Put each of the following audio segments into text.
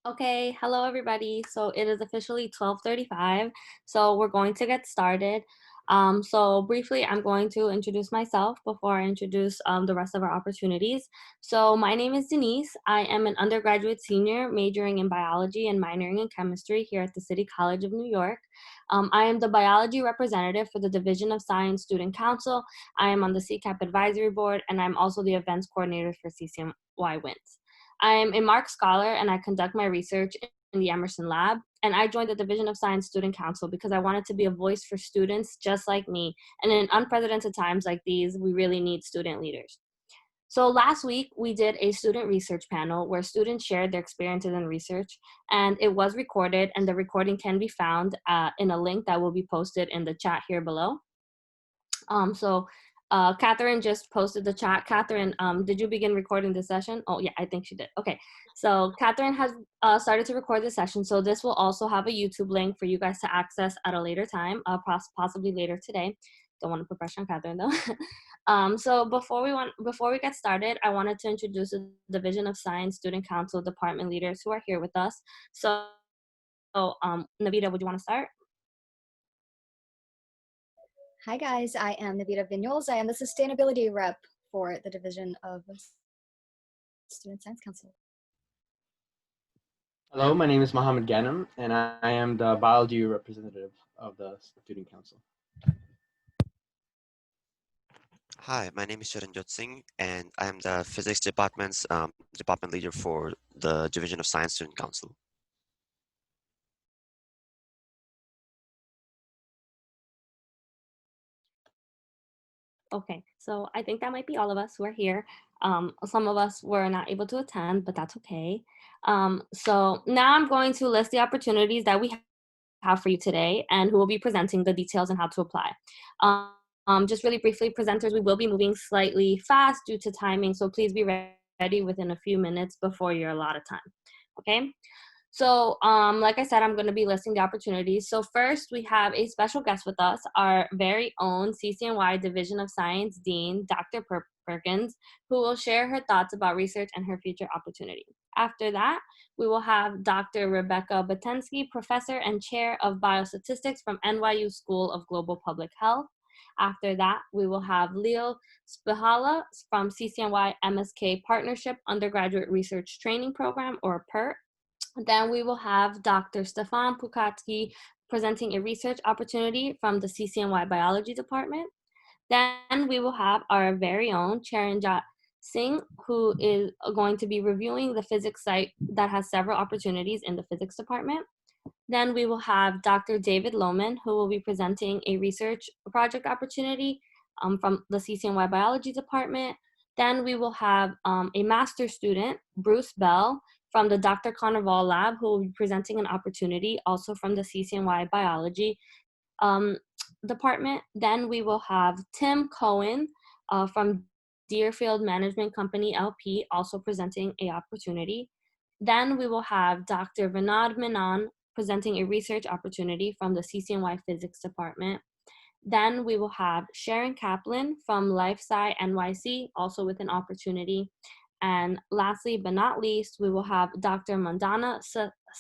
Okay, hello everybody. So it is officially 12:35. So we're going to get started. So briefly, I'm going to introduce myself before I introduce the rest of our opportunities. So my name is Denise. I am an undergraduate senior majoring in biology and minoring in chemistry here at the City College of New York. I am the biology representative for the Division of Science Student Council. I am on the CCAP advisory board, and I'm also the events coordinator for CCNY Wins. I'm a Mark Scholar and I conduct my research in the Emerson Lab. And I joined the Division of Science Student Council because I wanted to be a voice for students just like me. And in unprecedented times like these, we really need student leaders. So last week, we did a student research panel where students shared their experiences in research, and it was recorded, and the recording can be found in a link that will be posted in the chat here below. Catherine just posted the chat. Catherine, did you begin recording the session? Oh, yeah, I think she did. Okay, so Catherine has started to record the session. So this will also have a YouTube link for you guys to access at a later time, possibly later today. Don't want to put pressure on Catherine though. So before we get started, I wanted to introduce the Division of Science Student Council department leaders who are here with us. Navita, would you want to start? Hi guys, I am Navita Vignoles. I am the sustainability rep for the Division of Student Science Council. Hello, my name is Mohammed Ghanem, and I am the biology representative of the Student Council. Hi, my name is Charanjot Singh, and I am the physics department's department leader for the Division of Science Student Council. Okay, so I think that might be all of us who are here. Some of us were not able to attend, but that's okay. So now I'm going to list the opportunities that we have for you today and who will be presenting the details and how to apply. Just really briefly, presenters, we will be moving slightly fast due to timing, so please be ready within a few minutes before your allotted time, okay? So, like I said, I'm going to be listing the opportunities. So first, we have a special guest with us, our very own CCNY Division of Science Dean, Dr. Perkins, who will share her thoughts about research and her future opportunity. After that, we will have Dr. Rebecca Batensky, Professor and Chair of Biostatistics from NYU School of Global Public Health. After that, we will have Leo Spihala from CCNY MSK Partnership Undergraduate Research Training Program, or PERT. Then we will have Dr. Stefan Pukatsky presenting a research opportunity from the CCNY Biology Department. Then we will have our very own Charanjot Singh, who is going to be reviewing the physics site that has several opportunities in the physics department. Then we will have Dr. David Lohman, who will be presenting a research project opportunity from the CCNY Biology Department. Then we will have a master's student, Bruce Bell, from the Dr. Carnival Lab, who will be presenting an opportunity also from the CCNY Biology Department. Then we will have Tim Cohen from Deerfield Management Company LP, also presenting a opportunity. Then we will have Dr. Vinod Menon presenting a research opportunity from the CCNY Physics Department. Then we will have Sharon Kaplan from LifeSci NYC, also with an opportunity. And lastly, but not least, we will have Dr. Mandana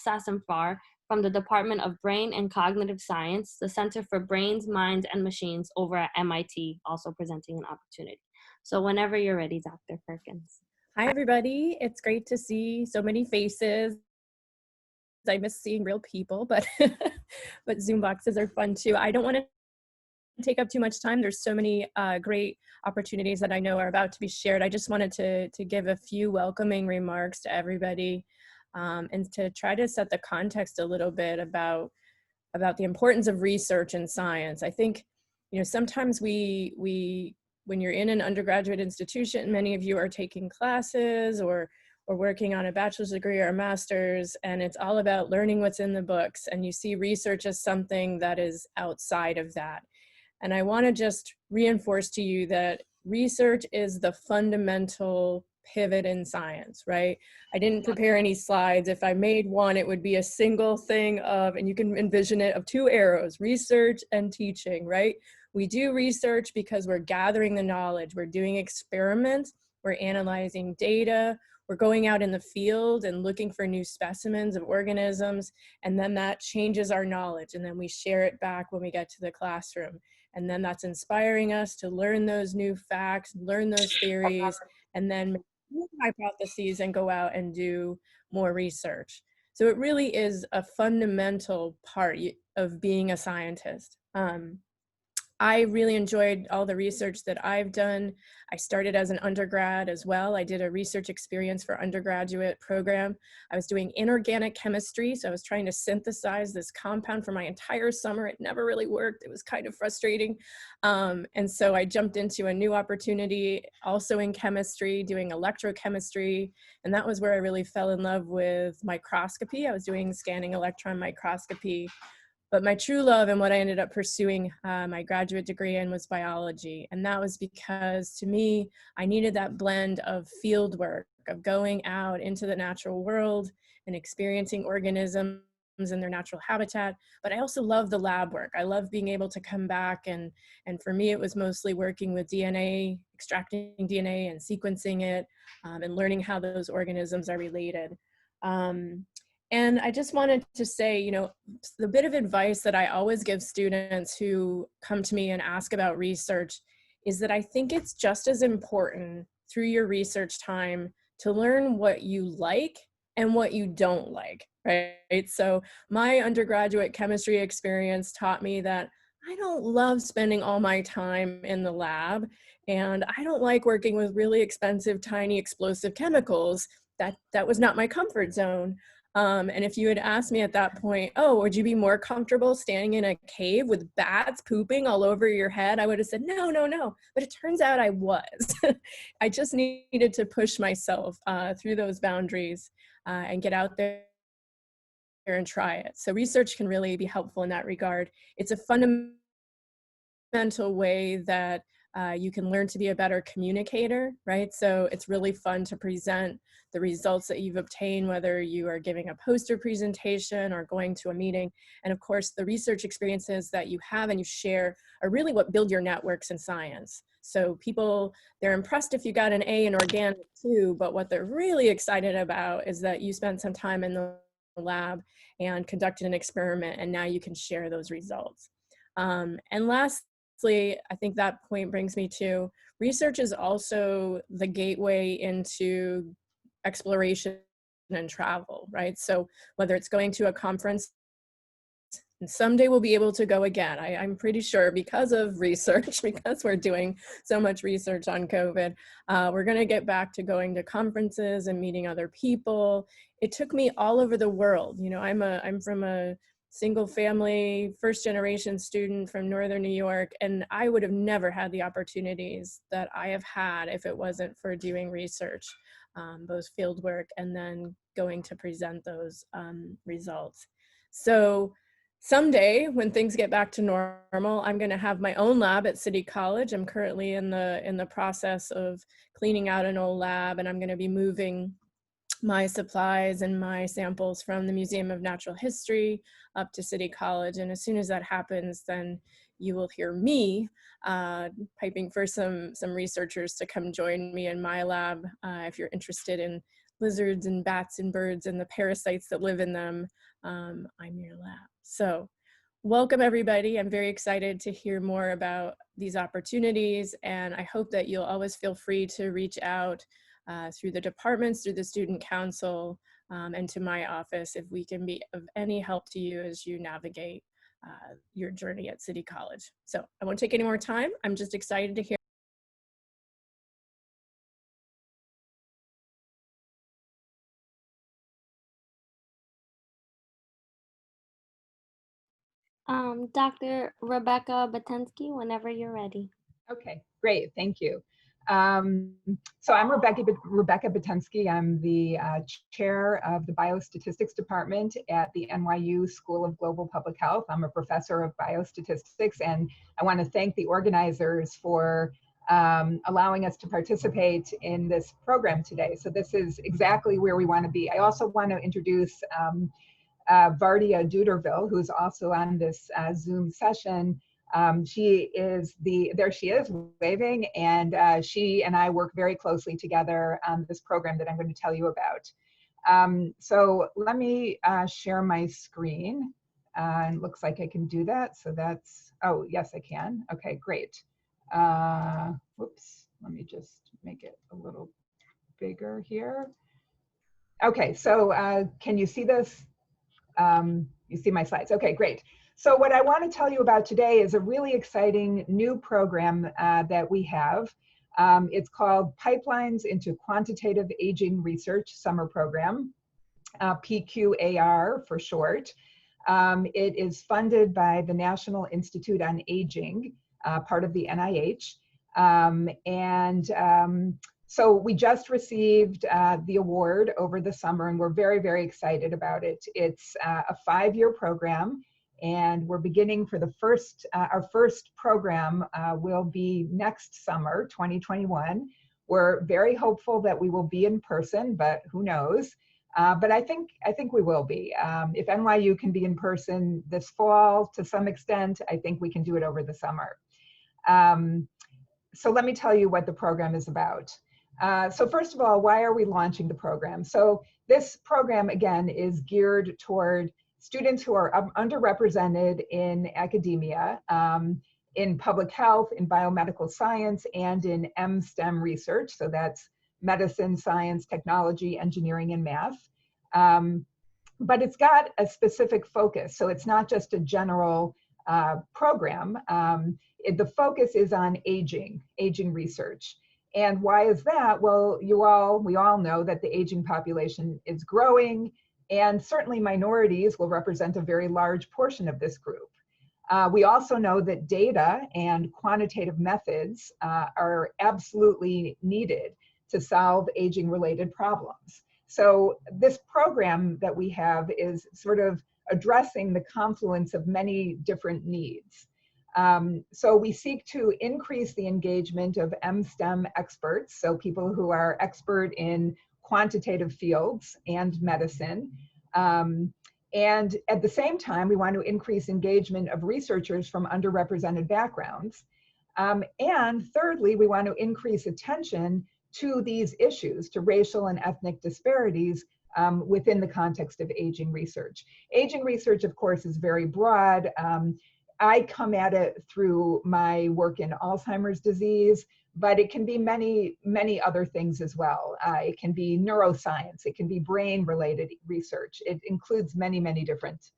Sasamfar from the Department of Brain and Cognitive Science, the Center for Brains, Minds, and Machines over at MIT, also presenting an opportunity. So whenever you're ready, Dr. Perkins. Hi, everybody. It's great to see so many faces. I miss seeing real people, but but Zoom boxes are fun too. I don't want to take up too much time. There's so many great opportunities that I know are about to be shared. I just wanted to give a few welcoming remarks to everybody and to try to set the context a little bit about the importance of research and science. I think, you know, sometimes when you're in an undergraduate institution, many of you are taking classes or working on a bachelor's degree or a master's, and it's all about learning what's in the books, and you see research as something that is outside of that. And I want to just reinforce to you that research is the fundamental pivot in science, right? I didn't prepare any slides. If I made one, it would be a single thing of, and you can envision it, of two arrows, research and teaching, right? We do research because we're gathering the knowledge, we're doing experiments, we're analyzing data, we're going out in the field and looking for new specimens of organisms, and then that changes our knowledge, and then we share it back when we get to the classroom. And then that's inspiring us to learn those new facts, learn those theories, and then make new hypotheses and go out and do more research. So it really is a fundamental part of being a scientist. I really enjoyed all the research that I've done. I started as an undergrad as well. I did a research experience for undergraduate program. I was doing inorganic chemistry, so I was trying to synthesize this compound for my entire summer. It never really worked. It was kind of frustrating. And so I jumped into a new opportunity also in chemistry, doing electrochemistry. And that was where I really fell in love with microscopy. I was doing scanning electron microscopy. But my true love and what I ended up pursuing my graduate degree in was biology. And that was because, to me, I needed that blend of field work, of going out into the natural world and experiencing organisms in their natural habitat. But I also love the lab work. I love being able to come back, and for me, it was mostly working with DNA, extracting DNA and sequencing it, and learning how those organisms are related. And I just wanted to say, you know, the bit of advice that I always give students who come to me and ask about research is that I think it's just as important through your research time to learn what you like and what you don't like, right? So my undergraduate chemistry experience taught me that I don't love spending all my time in the lab, and I don't like working with really expensive, tiny, explosive chemicals. That was not my comfort zone. And if you had asked me at that point, oh, would you be more comfortable standing in a cave with bats pooping all over your head? I would have said, no, no, no. But it turns out I was. I just needed to push myself through those boundaries and get out there and try it. So research can really be helpful in that regard. It's a fundamental way that you can learn to be a better communicator, right? So it's really fun to present the results that you've obtained, whether you are giving a poster presentation or going to a meeting. And of course, the research experiences that you have and you share are really what build your networks in science. So people, they're impressed if you got an A in organic too, but what they're really excited about is that you spent some time in the lab and conducted an experiment, and now you can share those results. And lastly, I think that point brings me to research is also the gateway into exploration and travel, right? So whether it's going to a conference, and someday we'll be able to go again, I'm pretty sure, because of research, because we're doing so much research on COVID, we're gonna get back to going to conferences and meeting other people. It took me all over the world. You know, I'm from a single family, first generation student from Northern New York, and I would have never had the opportunities that I have had if it wasn't for doing research, both field work and then going to present those results. So someday when things get back to normal, I'm going to have my own lab at City College. I'm currently in the process of cleaning out an old lab, and I'm going to be moving my supplies and my samples from the Museum of Natural History up to City College. And as soon as that happens, then you will hear me piping for some researchers to come join me in my lab. If you're interested in lizards and bats and birds and the parasites that live in them, I'm your lab. So welcome everybody. I'm very excited to hear more about these opportunities, and I hope that you'll always feel free to reach out through the departments, through the student council, and to my office if we can be of any help to you as you navigate your journey at City College. So I won't take any more time. I'm just excited to hear. Dr. Rebecca Batensky, whenever you're ready. Okay, great, thank you. So I'm Rebecca Batensky. I'm the chair of the Biostatistics Department at the NYU School of Global Public Health. I'm a professor of biostatistics, and I want to thank the organizers for allowing us to participate in this program today. So this is exactly where we want to be. I also want to introduce Vardia Duderville, who's also on this Zoom session. There she is waving, and she and I work very closely together on this program that I'm going to tell you about. So let me share my screen. It looks like I can do that. So that's, oh, yes, I can. Okay, great. Whoops, let me just make it a little bigger here. Okay, so can you see this? You see my slides. Okay, great. So what I want to tell you about today is a really exciting new program that we have. It's called Pipelines into Quantitative Aging Research Summer Program, PQAR for short. It is funded by the National Institute on Aging, part of the NIH. So we just received the award over the summer, and we're very, very excited about it. It's a 5-year program, and we're beginning for the first, our first program will be next summer, 2021. We're very hopeful that we will be in person, but who knows? But I think we will be. If NYU can be in person this fall to some extent, I think we can do it over the summer. So let me tell you what the program is about. So first of all, why are we launching the program? So this program, again, is geared toward students who are underrepresented in academia, in public health, in biomedical science, and in STEM research. So that's medicine, science, technology, engineering, and math. But it's got a specific focus. So it's not just a general program. The focus is on aging research. And why is that? Well, we all know that the aging population is growing, and certainly minorities will represent a very large portion of this group. We also know that data and quantitative methods are absolutely needed to solve aging-related problems. So this program that we have is sort of addressing the confluence of many different needs. So we seek to increase the engagement of STEM experts, so people who are expert in quantitative fields and medicine. And at the same time, we want to increase engagement of researchers from underrepresented backgrounds. And thirdly, we want to increase attention to these issues, to racial and ethnic disparities within the context of aging research. Aging research, of course, is very broad. I come at it through my work in Alzheimer's disease, but it can be many, many other things as well. It can be neuroscience, it can be brain-related research. It includes many, many different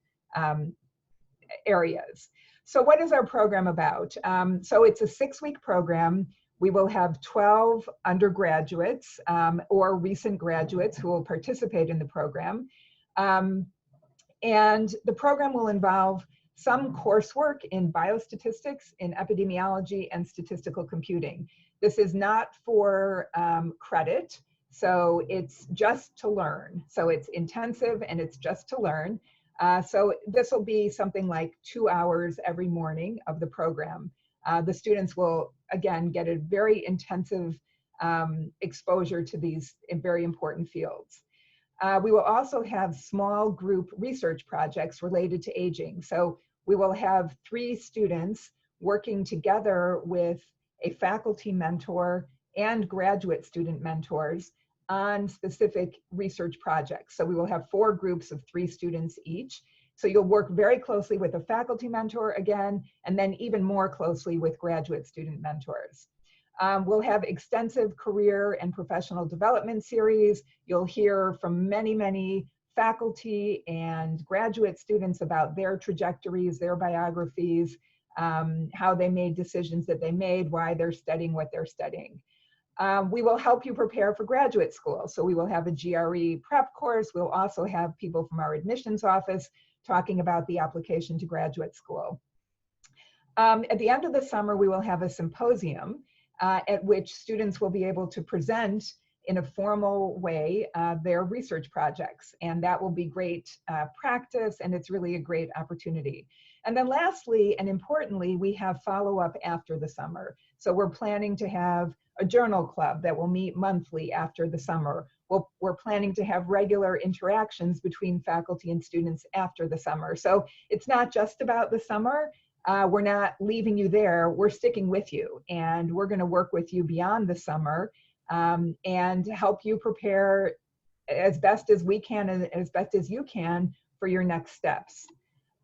areas. So what is our program about? So it's a 6-week program. We will have 12 undergraduates or recent graduates who will participate in the program. And the program will involve some coursework in biostatistics, in epidemiology, and statistical computing. This is not for credit, so it's just to learn. So it's intensive and it's just to learn. So this will be something like 2 hours every morning of the program. The students will, again, get a very intensive exposure to these very important fields. We will also have small group research projects related to aging. So we will have 3 students working together with a faculty mentor and graduate student mentors on specific research projects. So we will have 4 groups of 3 students each. So you'll work very closely with a faculty mentor again, and then even more closely with graduate student mentors. We'll have extensive career and professional development series. You'll hear from many, many faculty and graduate students about their trajectories, their biographies, how they made decisions that they made, why they're studying what they're studying. We will help you prepare for graduate school. So we will have a GRE prep course. We'll also have people from our admissions office talking about the application to graduate school. At the end of the summer, we will have a symposium at which students will be able to present in a formal way their research projects. And that will be great practice, and it's really a great opportunity. And then lastly, and importantly, we have follow-up after the summer. So we're planning to have a journal club that will meet monthly after the summer. We're planning to have regular interactions between faculty and students after the summer. So it's not just about the summer. we're not leaving you there. We're sticking with you, and we're going to work with you beyond the summer and help you prepare as best as we can and as best as you can for your next steps.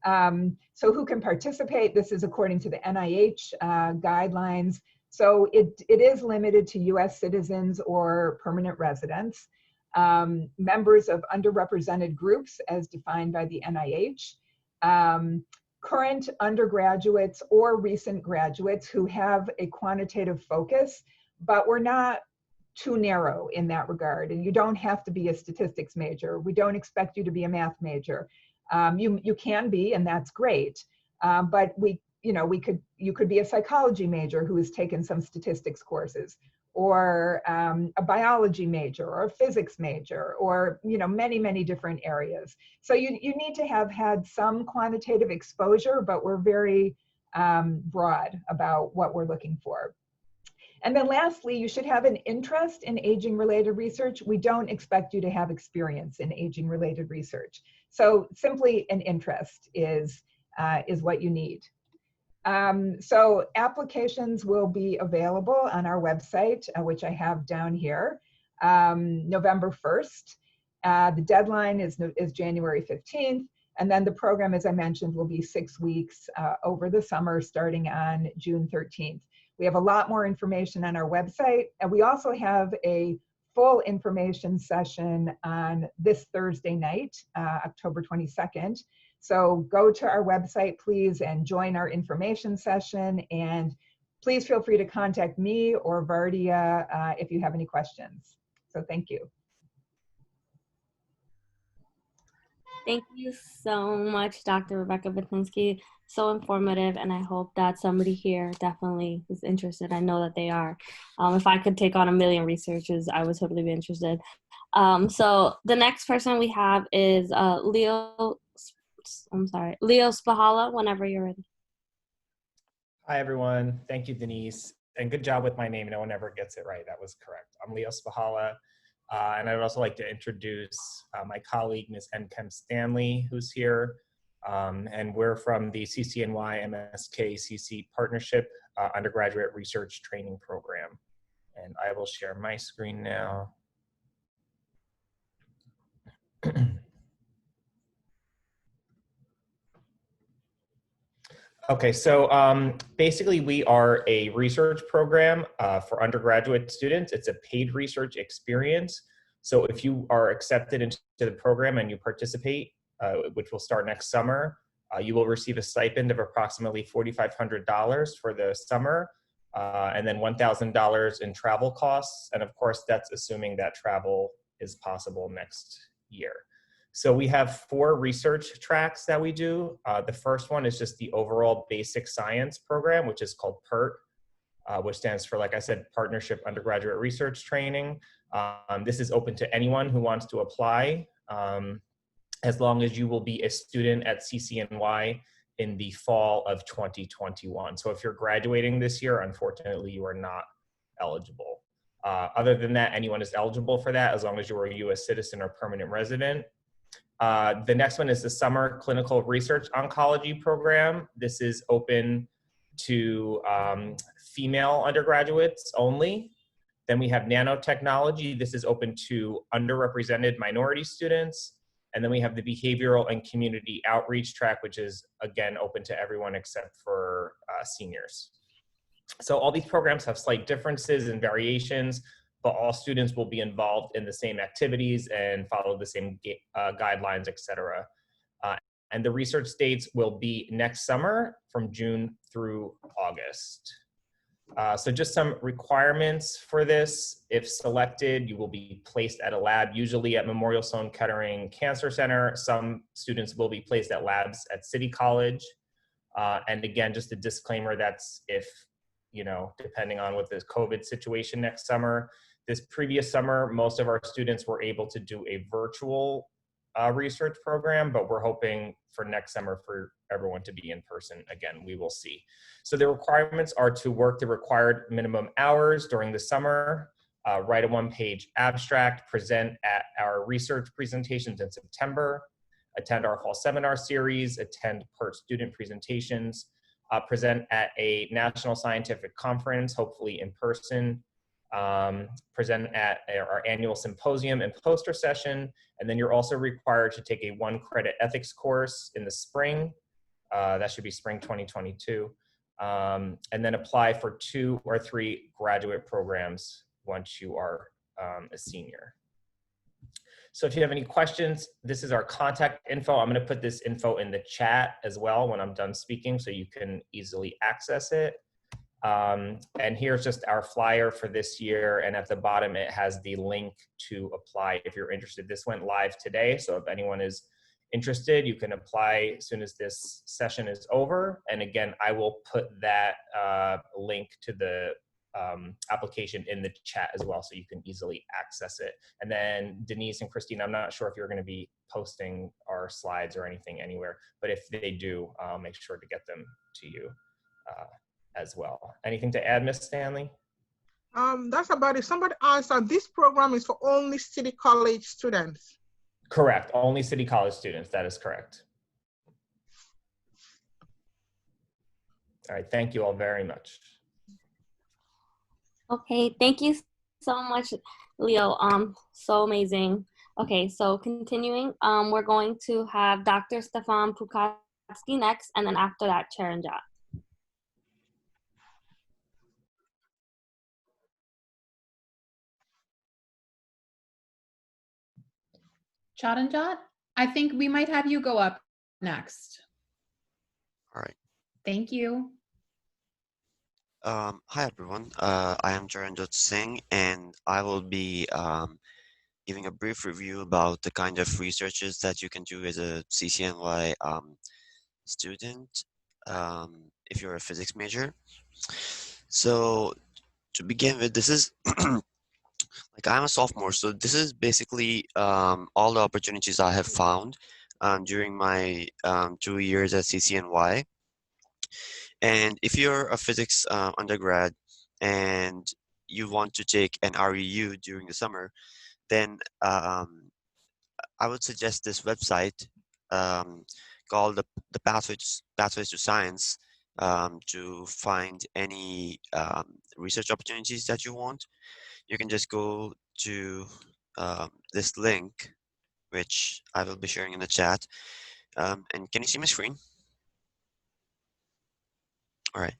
So who can participate? This is according to the NIH guidelines. So it is limited to US citizens or permanent residents, members of underrepresented groups as defined by the NIH, current undergraduates or recent graduates who have a quantitative focus, but we're not too narrow in that regard. And you don't have to be a statistics major. We don't expect you to be a math major. You can be, and that's great. But you could be a psychology major who has taken some statistics courses, or a biology major, or a physics major, or many, many different areas. So you need to have had some quantitative exposure, but we're very broad about what we're looking for. And then lastly, you should have an interest in aging-related research. We don't expect you to have experience in aging-related research. So simply an interest is what you need. So applications will be available on our website, which I have down here, November 1st. The deadline is January 15th. And then the program, as I mentioned, will be 6 weeks over the summer, starting on June 13th. We have a lot more information on our website, and we also have a full information session on this Thursday night, October 22nd. So go to our website, please, and join our information session. And please feel free to contact me or Vardia if you have any questions. So thank you. Thank you so much, Dr. Rebecca Batinsky. So informative, and I hope that somebody here definitely is interested. I know that they are. If I could take on 1 million researchers, I would totally be interested. So the next person we have is Leo Spahala, whenever you're ready. Hi, everyone. Thank you, Denise. And good job with my name. No one ever gets it right. That was correct. I'm Leo Spahala. And I would also like to introduce my colleague, Ms. Nkem Stanley, who's here. And we're from the CCNY MSK-CC Partnership Undergraduate Research Training Program. And I will share my screen now. Okay, so basically we are a research program for undergraduate students. It's a paid research experience. So if you are accepted into the program and you participate, which will start next summer, you will receive a stipend of approximately $4,500 for the summer, and then $1,000 in travel costs. And of course, that's assuming that travel is possible next year. So we have 4 research tracks that we do. The first one is just the overall basic science program, which is called PERT, which stands for, like I said, Partnership Undergraduate Research Training. This is open to anyone who wants to apply, as long as you will be a student at CCNY in the fall of 2021. So if you're graduating this year, unfortunately, you are not eligible. Other than that, anyone is eligible for that as long as you are a US citizen or permanent resident. The next one is the Summer Clinical Research Oncology Program. This is open to female undergraduates only. Then we have nanotechnology. This is open to underrepresented minority students. And then we have the behavioral and community outreach track, which is, again, open to everyone except for seniors. So all these programs have slight differences and variations, but all students will be involved in the same activities and follow the same guidelines, et cetera. And the research dates will be next summer from June through August. So just some requirements for this. If selected, you will be placed at a lab, usually at Memorial Sloan Kettering Cancer Center. Some students will be placed at labs at City College. And again, just a disclaimer, that's if, depending on what the COVID situation next summer. This previous summer, most of our students were able to do a virtual research program, but we're hoping for next summer for everyone to be in person again. We will see. So the requirements are to work the required minimum hours during the summer, write a 1-page abstract, present at our research presentations in September, attend our fall seminar series, attend PERT student presentations, present at a national scientific conference, hopefully in person, present at our annual symposium and poster session, and then you're also required to take a 1-credit ethics course in the spring. That should be spring 2022. And then apply for 2 or 3 graduate programs once you are a senior. So if you have any questions, this is our contact info. I'm going to put this info in the chat as well when I'm done speaking so you can easily access it. And here's just our flyer for this year. And at the bottom, it has the link to apply if you're interested. This went live today. So if anyone is interested, you can apply as soon as this session is over. And again, I will put that link to the application in the chat as well so you can easily access it. And then Denise and Christine, I'm not sure if you're going to be posting our slides or anything anywhere, but if they do, I'll make sure to get them to you as well. Anything to add, Ms. Stanley? That's about it. Somebody asked, this program is for only City College students. Correct. Only City College students. That is correct. All right. Thank you all very much. Okay, thank you so much, Leo. So amazing. Okay, so continuing, we're going to have Dr. Stefan Pukatsky next, and then after that, Charanjot. Charanjot, I think we might have you go up next. All right. Thank you. Hi everyone, I am Jaranjot Singh and I will be giving a brief review about the kind of researches that you can do as a CCNY student if you're a physics major. So to begin with, this is like I'm a sophomore, so this is basically all the opportunities I have found during my 2 years at CCNY. And if you're a physics undergrad and you want to take an REU during the summer, then I would suggest this website called the Pathways to Science to find any research opportunities that you want. You can just go to this link, which I will be sharing in the chat. And can you see my screen? All right,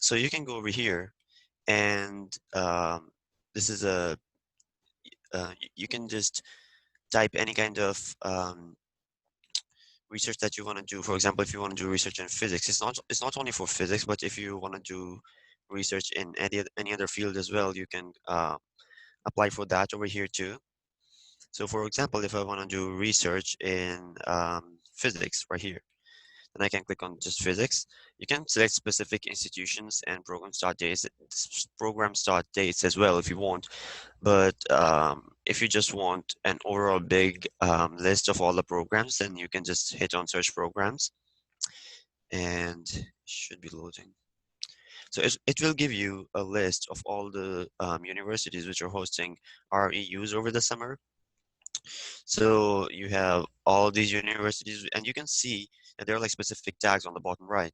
so you can go over here and this is you can just type any kind of research that you want to do. For example, if you want to do research in physics, it's not only for physics, but if you want to do research in any other field as well, you can apply for that over here too. So for example, if I want to do research in physics right here, then I can click on just physics. You can select specific institutions and program start dates as well if you want. But if you just want an overall big list of all the programs, then you can just hit on search programs and it should be loading. So it will give you a list of all the universities which are hosting REUs over the summer. So you have all these universities and you can see that there are like specific tags on the bottom right.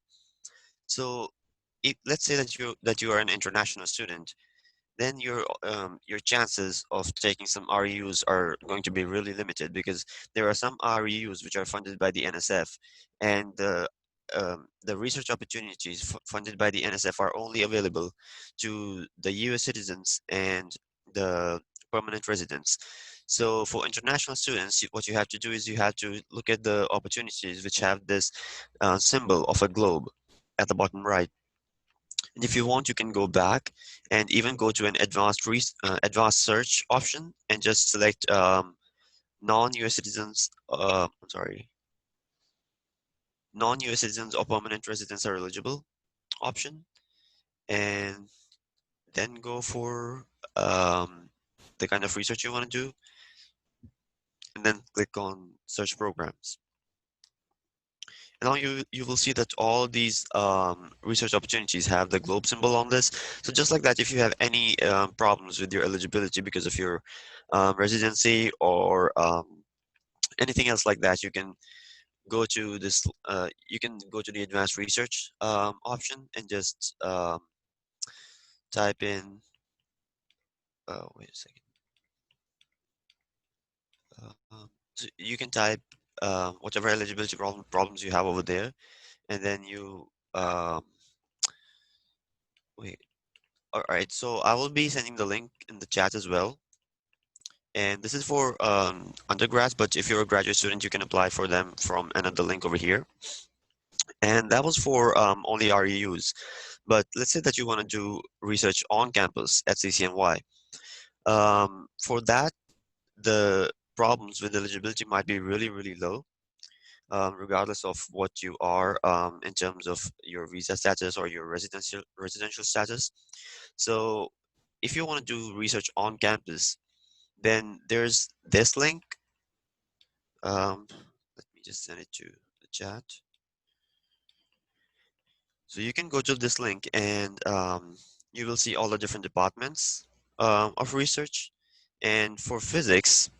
So let's say that you are an international student, then your chances of taking some REUs are going to be really limited because there are some REUs which are funded by the NSF, and the research opportunities funded by the NSF are only available to the US citizens and the permanent residents. So for international students, what you have to do is you have to look at the opportunities which have this symbol of a globe at the bottom right. And if you want, you can go back and even go to an advanced search option and just select non-US citizens. Non-US citizens or permanent residents are eligible option, and then go for the kind of research you want to do, and then click on search programs. And now you will see that all these research opportunities have the globe symbol on this. So just like that, if you have any problems with your eligibility because of your residency or anything else like that, you can go to this. You can go to the advanced research option and just type in. Wait a second. So you can type whatever eligibility problems you have over there, and then you wait. All right. So I will be sending the link in the chat as well. And this is for undergrads, but if you're a graduate student, you can apply for them from another link over here. And that was for only REUs. But let's say that you want to do research on campus at CCNY. For that, the problems with eligibility might be really, really low, regardless of what you are in terms of your visa status or your residential status. So if you want to do research on campus, then there's this link. Let me just send it to the chat. So you can go to this link and you will see all the different departments of research. And for physics,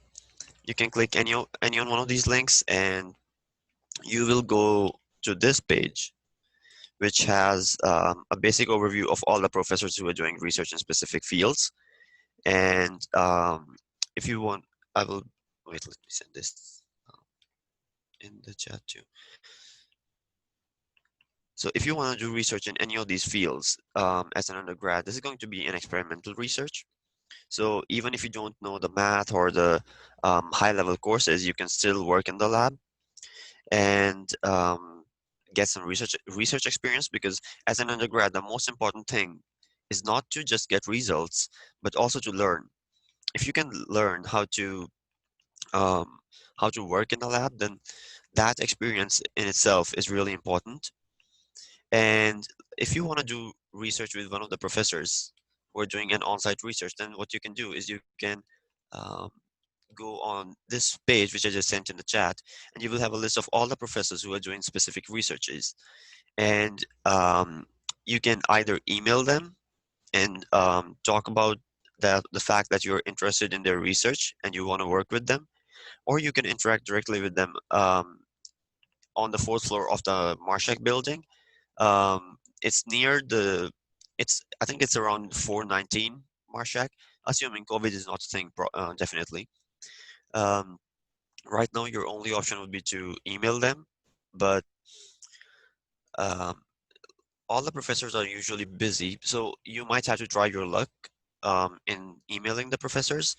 you can click any on one of these links and you will go to this page, which has a basic overview of all the professors who are doing research in specific fields. And if you want, I will, wait, let me send this in the chat too. So if you want to do research in any of these fields as an undergrad, this is going to be an experimental research. So even if you don't know the math or the high-level courses, you can still work in the lab and get some research experience, because as an undergrad, the most important thing is not to just get results, but also to learn. If you can learn um, how to work in the lab, then that experience in itself is really important. And if you want to do research with one of the professors who are doing an on-site research, then what you can do is you can um, go on this page, which I just sent in the chat, and you will have a list of all the professors who are doing specific researches. And you can either email them and talk about the fact that you're interested in their research and you want to work with them, or you can interact directly with them on the fourth floor of the Marshak building. It's near the, I think it's around 419 Marshak, assuming COVID is not a thing, definitely. Right now, your only option would be to email them, but um, all the professors are usually busy, so you might have to try your luck in emailing the professors.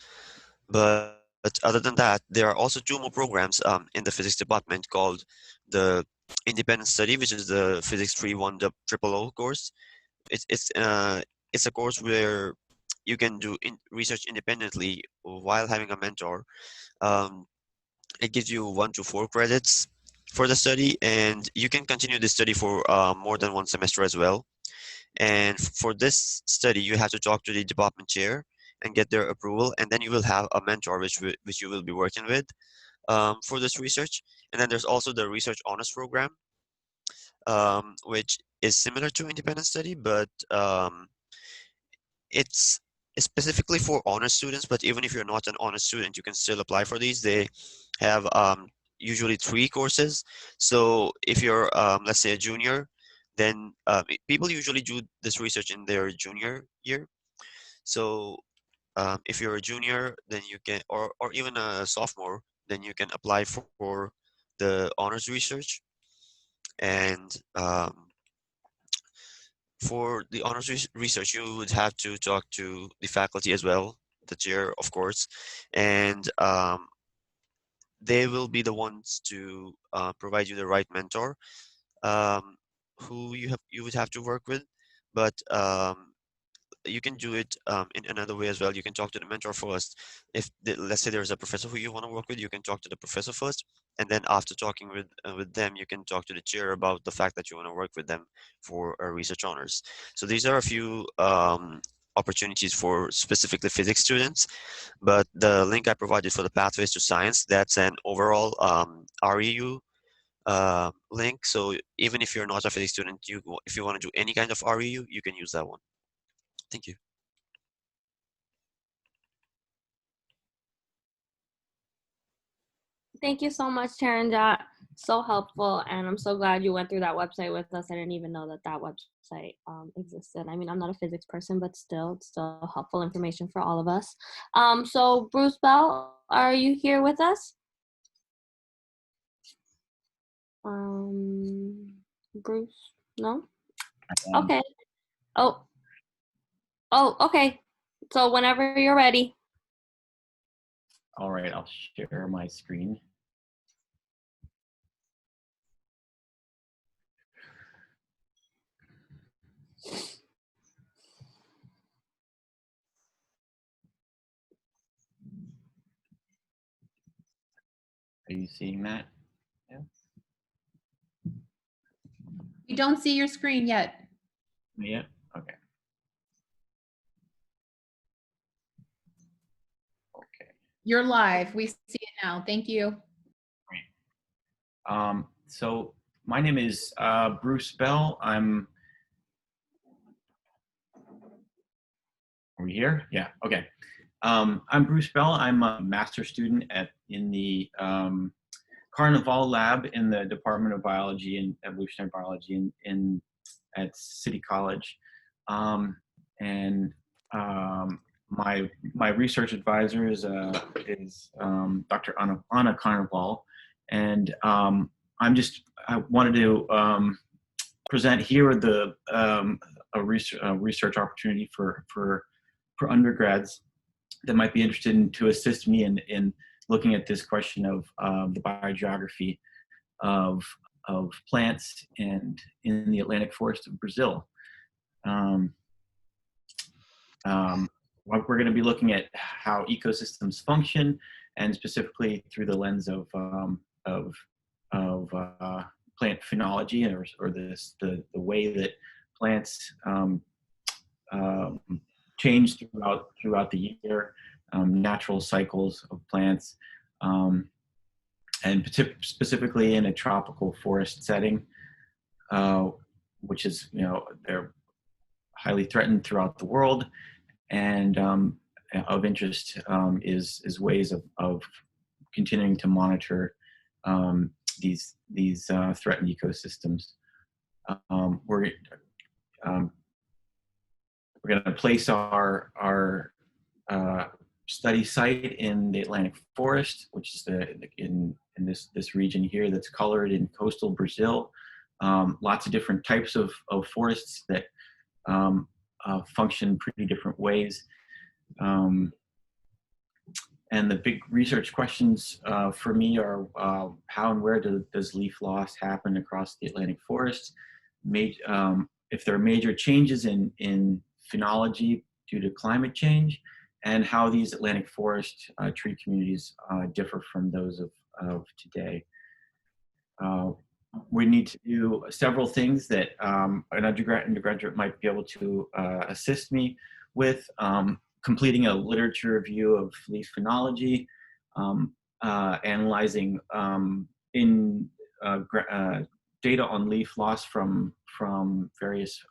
But other than that, there are also two more programs in the physics department called the Independent Study, which is the Physics 3-1 Triple O course. It's a course where you can do research independently while having a mentor. Um, it gives you 1 to 4 credits for the study, and you can continue the study for more than one semester as well. And for this study, you have to talk to the department chair and get their approval, and then you will have a mentor which you will be working with for this research. And then there's also the research honors program, which is similar to independent study, but it's specifically for honors students. But even if you're not an honors student, you can still apply for these. They have usually 3 courses. So if you're, let's say, a junior, then people usually do this research in their junior year. So if you're a junior, then you can, or even a sophomore, then you can apply for the honors research. And for the honors research, you would have to talk to the faculty as well, the chair, of course, and they will be the ones to provide you the right mentor, um, who you would have to work with. But you can do it in another way as well. You can talk to the mentor first. If let's say there's a professor who you want to work with, you can talk to the professor first, and then after talking with them, you can talk to the chair about the fact that you want to work with them for research honors. So these are a few opportunities for specifically physics students. But the link I provided for the Pathways to Science, that's an overall REU link. So even if you're not a physics student, if you want to do any kind of REU, you can use that one. Thank you. Thank you so much, Taranjot. So helpful, and I'm so glad you went through that website with us. I didn't even know that that website existed. I mean, I'm not a physics person, but still, it's still helpful information for all of us. So Bruce Bell, are you here with us? Bruce, no? Okay. Oh, okay. So whenever you're ready. All right, I'll share my screen. Are you seeing that? Yeah. We don't see your screen yet. Yeah. Okay. Okay. You're live. We see it now. Thank you. Great. So my name is Bruce Bell. Are we here? Yeah. Okay. I'm Bruce Bell. I'm a master's student in the Carnival Lab in the Department of Biology and Evolutionary Biology at City College, my research advisor is Dr. Anna Carnival, and I wanted to present here a research opportunity for undergrads that might be interested to assist me in looking at this question of the biogeography of plants and in the Atlantic forest of Brazil. We're going to be looking at how ecosystems function, and specifically through the lens of plant phenology, or the way that plants change throughout the year, natural cycles of plants, and specifically in a tropical forest setting, which is, they're highly threatened throughout the world, and of interest is ways of continuing to monitor these threatened ecosystems. We're going to place our study site in the Atlantic forest, which is in this region here that's colored in coastal Brazil. Lots of different types of forests that function pretty different ways. And the big research questions for me are how and where does leaf loss happen across the Atlantic forest? If there are major changes in phenology due to climate change, and how these Atlantic forest tree communities differ from those of today. We need to do several things that an undergraduate might be able to assist me with. Completing a literature review of leaf phenology, analyzing data on leaf loss from various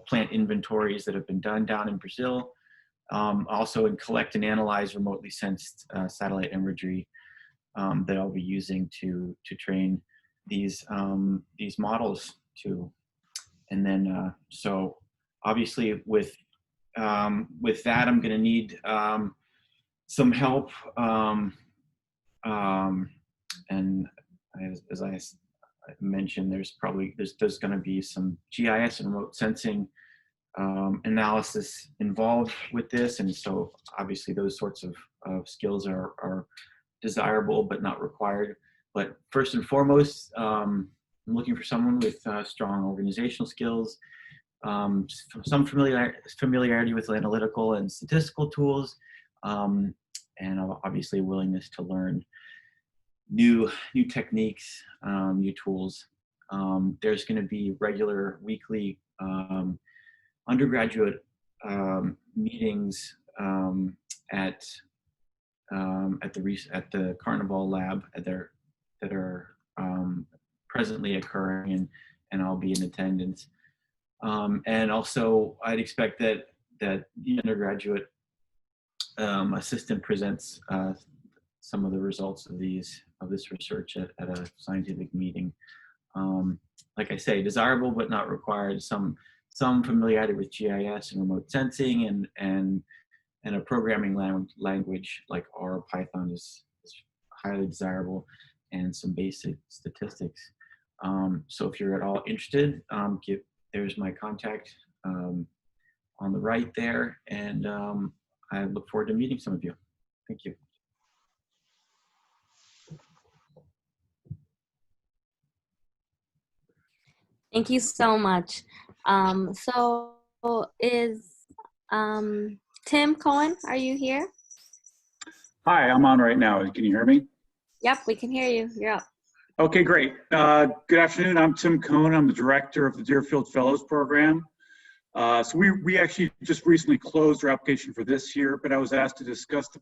plant inventories that have been done down in Brazil. Also collect and analyze remotely sensed satellite imagery that I'll be using to train these models to. And then so obviously with that, I'm going to need some help, and as I mentioned, there's going to be some GIS and remote sensing analysis involved with this, and so obviously those sorts of skills are desirable but not required. But first and foremost, I'm looking for someone with strong organizational skills, some familiarity with analytical and statistical tools, and obviously a willingness to learn new techniques, new tools. There's going to be regular weekly undergraduate meetings at the Carnival Lab that are presently occurring, and I'll be in attendance. And also, I'd expect that the undergraduate assistant presents some of the results of this research at a scientific meeting. Like I say, desirable but not required. Some familiarity with GIS and remote sensing and a programming language like R, Python is highly desirable, and some basic statistics. So if you're at all interested, there's my contact on the right there, and I look forward to meeting some of you. Thank you. Thank you so much. So is Tim Cohen, are you here? Hi, I'm on right now. Can you hear me? Yep, we can hear you. You're up. Okay, great. Good afternoon. I'm Tim Cohen. I'm the director of the Deerfield Fellows Program. So we actually just recently closed our application for this year, but I was asked to discuss the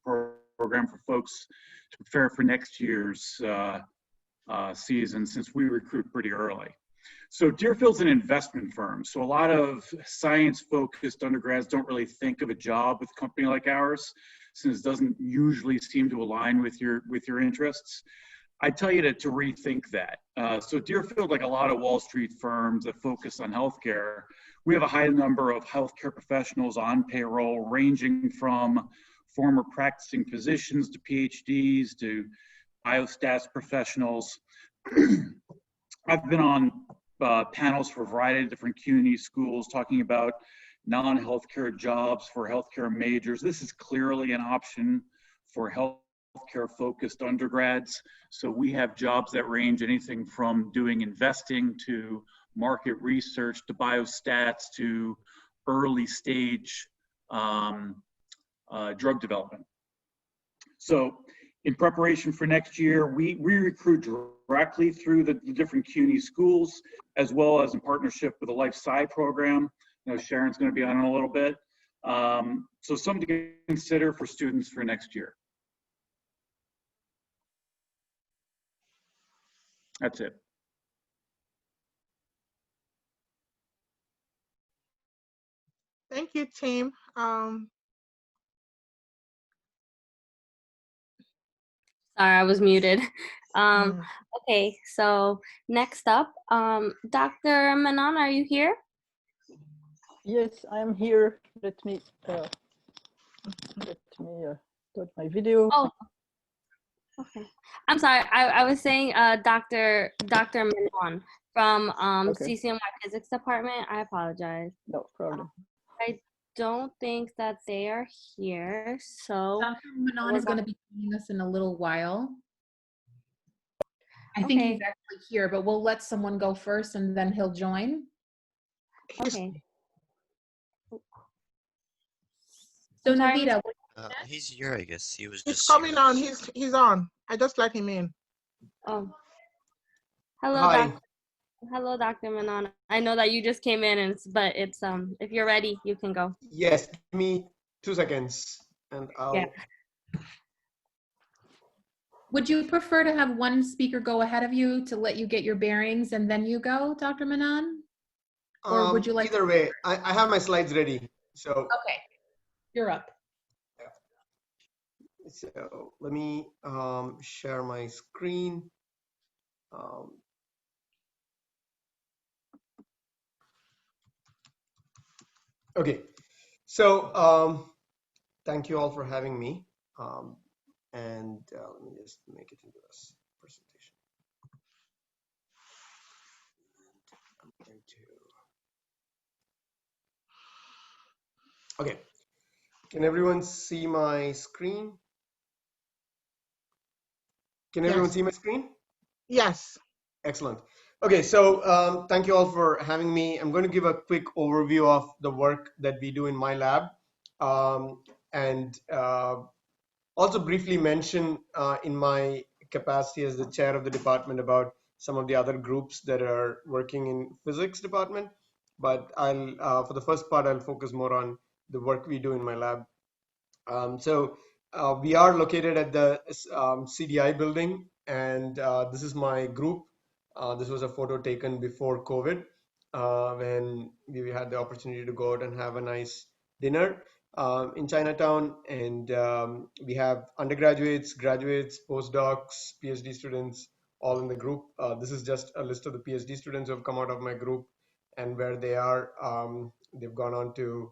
program for folks to prepare for next year's season, since we recruit pretty early. So Deerfield's an investment firm. So a lot of science-focused undergrads don't really think of a job with a company like ours, since it doesn't usually seem to align with your interests. I tell you to rethink that. So Deerfield, like a lot of Wall Street firms that focus on healthcare, we have a high number of healthcare professionals on payroll, ranging from former practicing physicians to PhDs to biostats professionals. I've been on panels for a variety of different CUNY schools talking about non-healthcare jobs for healthcare majors. This is clearly an option for healthcare focused undergrads. So we have jobs that range anything from doing investing to market research to biostats to early stage drug development. So in preparation for next year, we recruit directly through the different CUNY schools, as well as in partnership with the Life Sci program. You know, Sharon's going to be on in a little bit. So something to consider for students for next year. That's it. Thank you, Tim. Sorry, I was muted. Okay, so next up, Dr. Manon, are you here? Yes, I'm here. Let me put my video. Oh, okay. I'm sorry. I was saying Dr. Manon from Okay. CCNY Physics Department. I apologize. No problem. I don't think that they are here, so Dr. Manon is going to be joining us in a little while. I think he's actually here, but we'll let someone go first and then he'll join. Okay. So Navita, he's here, I guess. He was He's just coming on. He's on. I just let him in. Oh. Hello, Hi. Hello, Dr. Manon. I know that you just came in, but it's if you're ready, you can go. Yes, give me 2 seconds and I'll. Yeah. would you prefer to have one speaker go ahead of you to let you get your bearings and then you go, Dr. Manon? Or would you like Either way, I have my slides ready. So okay, you're up. So let me share my screen. Okay, so thank you all for having me. And let me just make it into this presentation. I'm going to. Okay, can everyone see my screen? Can everyone see my screen? Yes. Excellent. Okay, so thank you all for having me. I'm going to give a quick overview of the work that we do in my lab, and also briefly mention in my capacity as the chair of the department about some of the other groups that are working in physics department. But I'll, for the first part, I'll focus more on the work we do in my lab. We are located at the CDI building, and this is my group. This was a photo taken before COVID when we had the opportunity to go out and have a nice dinner. in Chinatown, and we have undergraduates, graduates, postdocs, PhD students, all in the group. This is just a list of the PhD students who have come out of my group and where they are. They've gone on to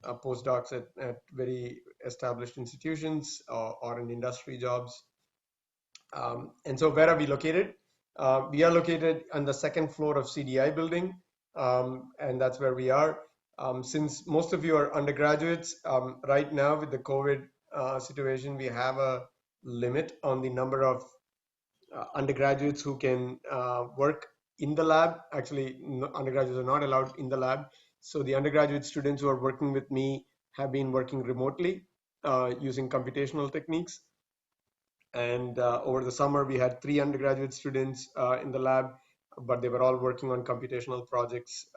postdocs at very established institutions or in industry jobs. And so where are we located? We are located on the second floor of CDI building, and that's where we are. Since most of you are undergraduates, right now with the COVID situation, we have a limit on the number of undergraduates who can work in the lab. Actually, undergraduates are not allowed in the lab. So the undergraduate students who are working with me have been working remotely using computational techniques. And over the summer, we had 3 undergraduate students in the lab, but they were all working on computational projects.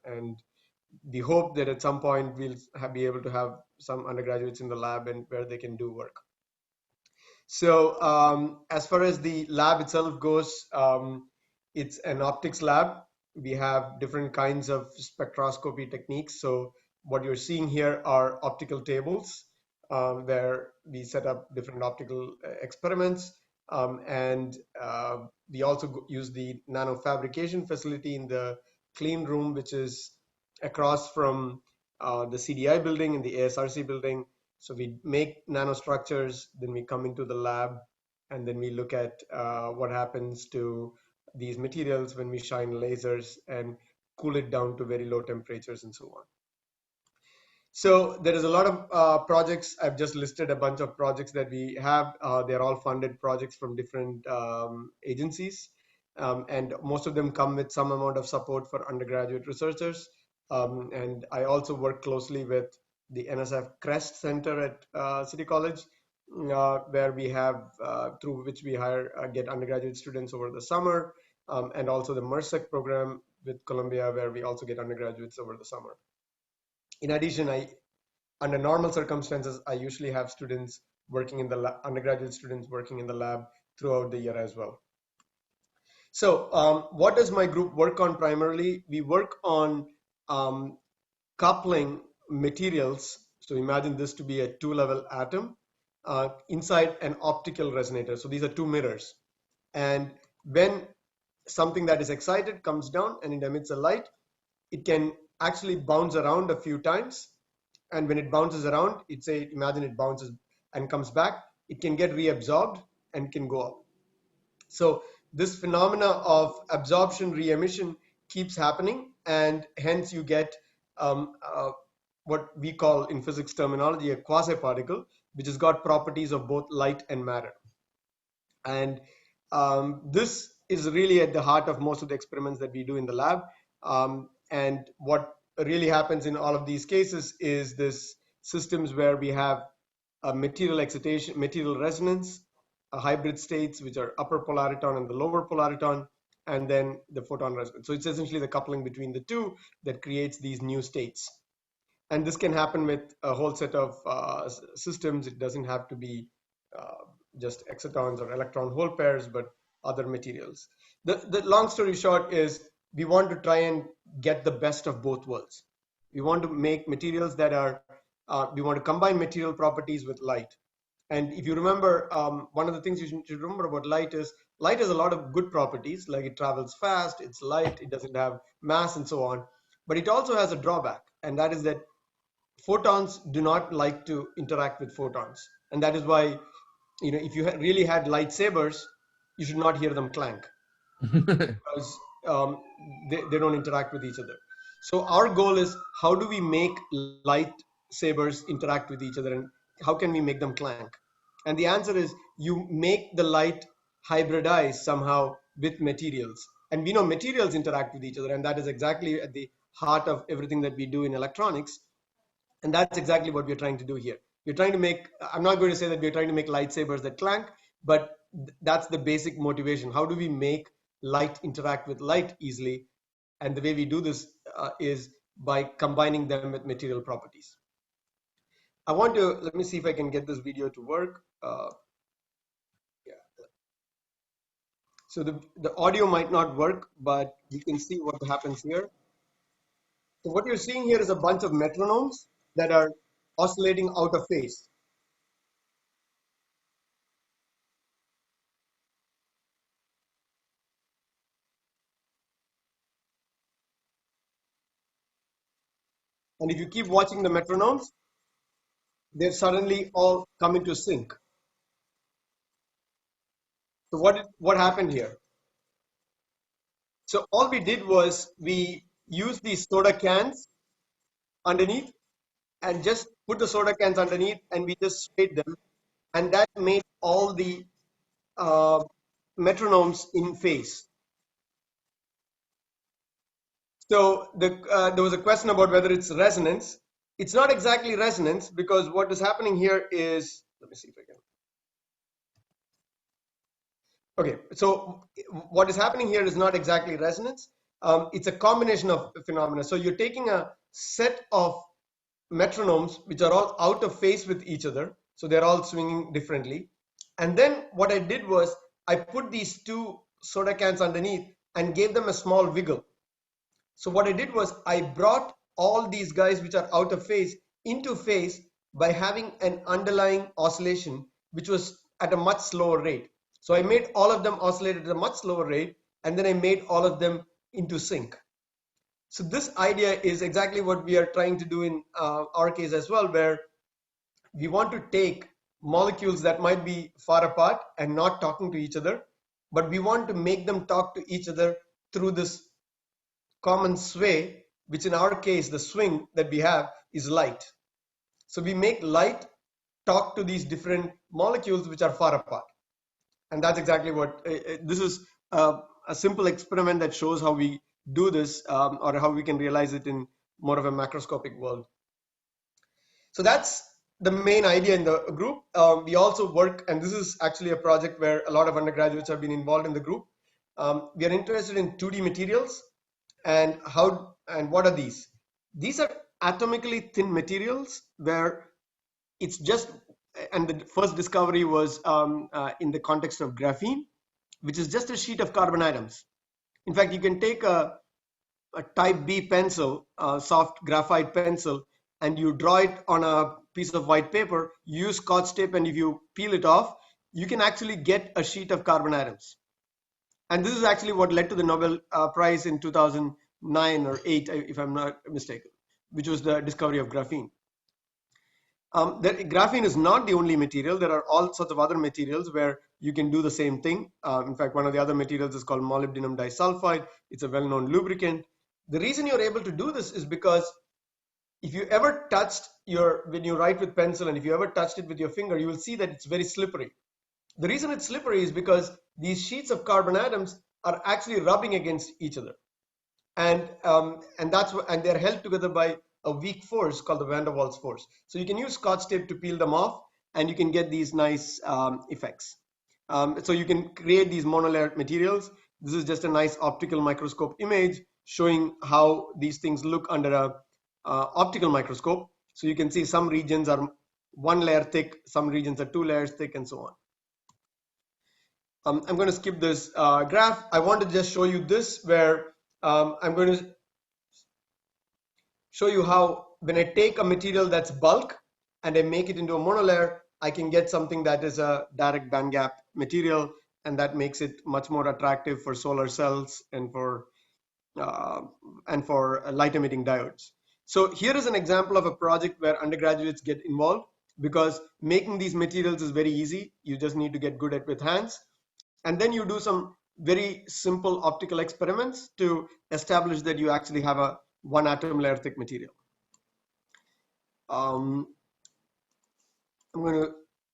And the hope that at some point we'll be able to have some undergraduates in the lab and where they can do work. So as far as the lab itself goes, it's an optics lab. We have different kinds of spectroscopy techniques. So what you're seeing here are optical tables where we set up different optical experiments. And we also use the nanofabrication facility in the clean room, which is across from the CDI building and the ASRC building. So we make nanostructures, then we come into the lab, and then we look at what happens to these materials when we shine lasers and cool it down to very low temperatures and so on. So there is a lot of projects. I've just listed a bunch of projects that we have. They're all funded projects from different agencies. And most of them come with some amount of support for undergraduate researchers. And I also work closely with the NSF CREST Center at City College, where we have, through which we get undergraduate students over the summer, and also the MERSEC program with Columbia, where we also get undergraduates over the summer. In addition, under normal circumstances, I usually have students working in the undergraduate students working in the lab throughout the year as well. So what does my group work on primarily? We work on coupling materials. So imagine this to be a 2-level atom inside an optical resonator. So these are 2 mirrors. And when something that is excited comes down and it emits a light, it can actually bounce around a few times. And when it bounces around, imagine it bounces and comes back, it can get reabsorbed and can go up. So this phenomena of absorption re-emission keeps happening, and hence you get what we call in physics terminology a quasi-particle, which has got properties of both light and matter. And this is really at the heart of most of the experiments that we do in the lab. And what really happens in all of these cases is this systems where we have a material excitation, material resonance, hybrid states, which are upper polariton and the lower polariton, and then the photon resonance. So it's essentially the coupling between the two that creates these new states. And this can happen with a whole set of systems. It doesn't have to be just excitons or electron hole pairs, but other materials. The long story short is we want to try and get the best of both worlds. We want to make materials that are, we want to combine material properties with light. And if you remember, one of the things you should remember about light has a lot of good properties, like it travels fast, it's light, it doesn't have mass and so on. But it also has a drawback, and that is that photons do not like to interact with photons. And that is why, if you really had lightsabers, you should not hear them clank because they don't interact with each other. So our goal is, how do we make lightsabers interact with each other, and how can we make them clank? And the answer is you make the light hybridize somehow with materials. And we know materials interact with each other, and that is exactly at the heart of everything that we do in electronics. And that's exactly what we're trying to do here. We're trying to make, I'm not going to say that we're trying to make lightsabers that clank, but that's the basic motivation. How do we make light interact with light easily? And the way we do this is by combining them with material properties. Let me see if I can get this video to work. Yeah. So the audio might not work, but you can see what happens here. So what you're seeing here is a bunch of metronomes that are oscillating out of phase. And if you keep watching the metronomes, they've suddenly all come into sync. So what happened here? So all we did was we used these soda cans underneath and just put the soda cans underneath and we just sprayed them, and that made all the metronomes in phase. So there was a question about whether it's resonance. It's not exactly resonance, because what is happening here is, let me see if I can. Okay, so what is happening here is not exactly resonance. It's a combination of phenomena. So you're taking a set of metronomes which are all out of phase with each other. So they're all swinging differently. And then what I did was I put these two soda cans underneath and gave them a small wiggle. So what I did was I brought all these guys which are out of phase into phase by having an underlying oscillation which was at a much slower rate. So I made all of them oscillate at a much slower rate, and then I made all of them into sync. So this idea is exactly what we are trying to do in our case as well, where we want to take molecules that might be far apart and not talking to each other, but we want to make them talk to each other through this common sway, which in our case, the swing that we have is light. So we make light talk to these different molecules which are far apart. And that's exactly what, this is a simple experiment that shows how we do this, or how we can realize it in more of a macroscopic world. So that's the main idea in the group. We also work, and this is actually a project where a lot of undergraduates have been involved in the group. We are interested in 2D materials. And what are these? These are atomically thin materials where it's just, and the first discovery was in the context of graphene, which is just a sheet of carbon atoms. In fact, you can take a type B pencil, a soft graphite pencil, and you draw it on a piece of white paper, use Scotch tape, and if you peel it off, you can actually get a sheet of carbon atoms. And this is actually what led to the Nobel Prize in 2009 or 8, if I'm not mistaken, which was the discovery of graphene. Graphene is not the only material. There are all sorts of other materials where you can do the same thing. In fact, one of the other materials is called molybdenum disulfide. It's a well-known lubricant. The reason you're able to do this is because if you ever touched when you write with pencil, and if you ever touched it with your finger, you will see that it's very slippery. The reason it's slippery is because these sheets of carbon atoms are actually rubbing against each other, and they're held together by a weak force called the van der Waals force. So you can use Scotch tape to peel them off, and you can get these nice effects. So you can create these monolayered materials. This is just a nice optical microscope image showing how these things look under a optical microscope. So you can see some regions are 1 layer thick, some regions are 2 layers thick, and so on. I'm going to skip this graph. I want to just show you this, where I'm going to show you how when I take a material that's bulk and I make it into a monolayer, I can get something that is a direct bandgap material, and that makes it much more attractive for solar cells and for light emitting diodes. So here is an example of a project where undergraduates get involved, because making these materials is very easy. You just need to get good at with hands. And then you do some very simple optical experiments to establish that you actually have a 1 atom layer thick material.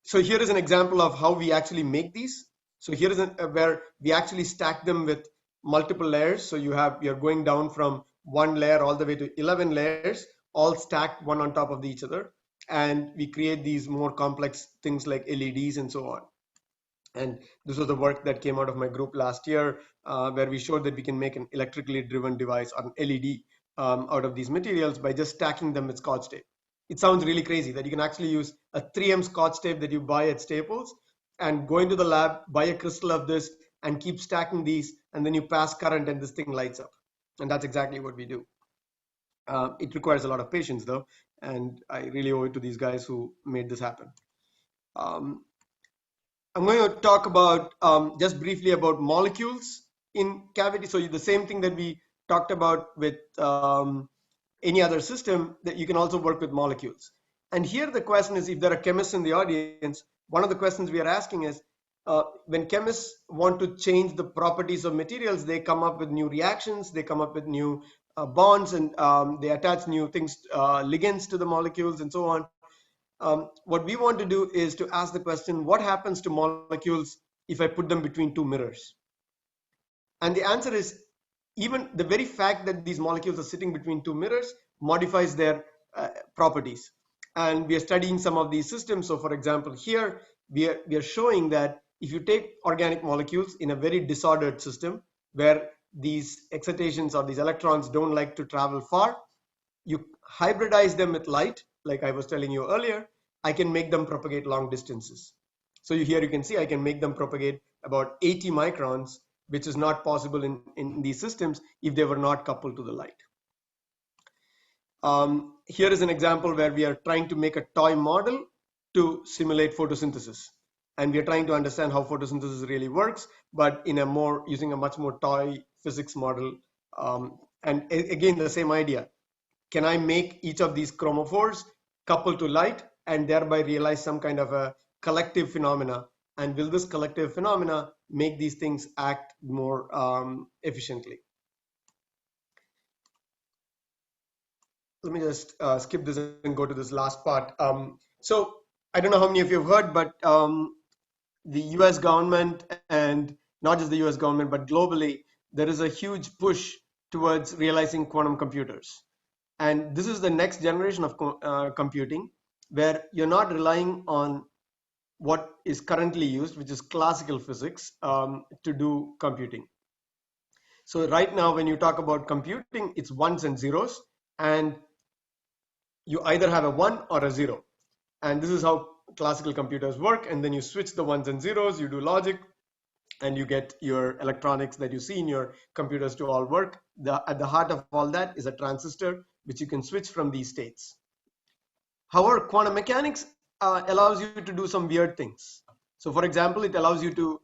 So here is an example of how we actually make these. So here is where we actually stack them with multiple layers. So you're going down from 1 layer all the way to 11 layers, all stacked one on top of each other. And we create these more complex things like LEDs and so on. And this was the work that came out of my group last year, where we showed that we can make an electrically driven device, or an LED, out of these materials by just stacking them with Scotch tape. It sounds really crazy that you can actually use a 3M Scotch tape that you buy at Staples and go into the lab, buy a crystal of this, and keep stacking these, and then you pass current and this thing lights up. And that's exactly what we do. It requires a lot of patience though, and I really owe it to these guys who made this happen. I'm going to talk about just briefly about molecules in cavity. So the same thing that we talked about with any other system, that you can also work with molecules. And here the question is, if there are chemists in the audience, one of the questions we are asking is, when chemists want to change the properties of materials, they come up with new reactions, they come up with new bonds, and they attach new things, ligands to the molecules and so on. What we want to do is to ask the question, what happens to molecules if I put them between two mirrors? And the answer is, even the very fact that these molecules are sitting between two mirrors modifies their properties. And we are studying some of these systems. So for example, here we are showing that if you take organic molecules in a very disordered system where these excitations or these electrons don't like to travel far, you hybridize them with light, like I was telling you earlier, I can make them propagate long distances. So here you can see I can make them propagate about 80 microns, which is not possible in these systems if they were not coupled to the light. Here is an example where we are trying to make a toy model to simulate photosynthesis. And we are trying to understand how photosynthesis really works, but in a using a much more toy physics model. And again, the same idea. Can I make each of these chromophores couple to light and thereby realize some kind of a collective phenomena? And will this collective phenomena make these things act more efficiently? Let me just skip this and go to this last part. So I don't know how many of you have heard, but the US government, and not just the US government, but globally, there is a huge push towards realizing quantum computers. And this is the next generation of computing, where you're not relying on what is currently used, which is classical physics, to do computing. So right now, when you talk about computing, it's ones and zeros, and you either have a 1 or a 0. And this is how classical computers work. And then you switch the ones and zeros, you do logic, and you get your electronics that you see in your computers to all work. At the heart of all that is a transistor, which you can switch from these states. However, quantum mechanics allows you to do some weird things. So for example, it allows you to,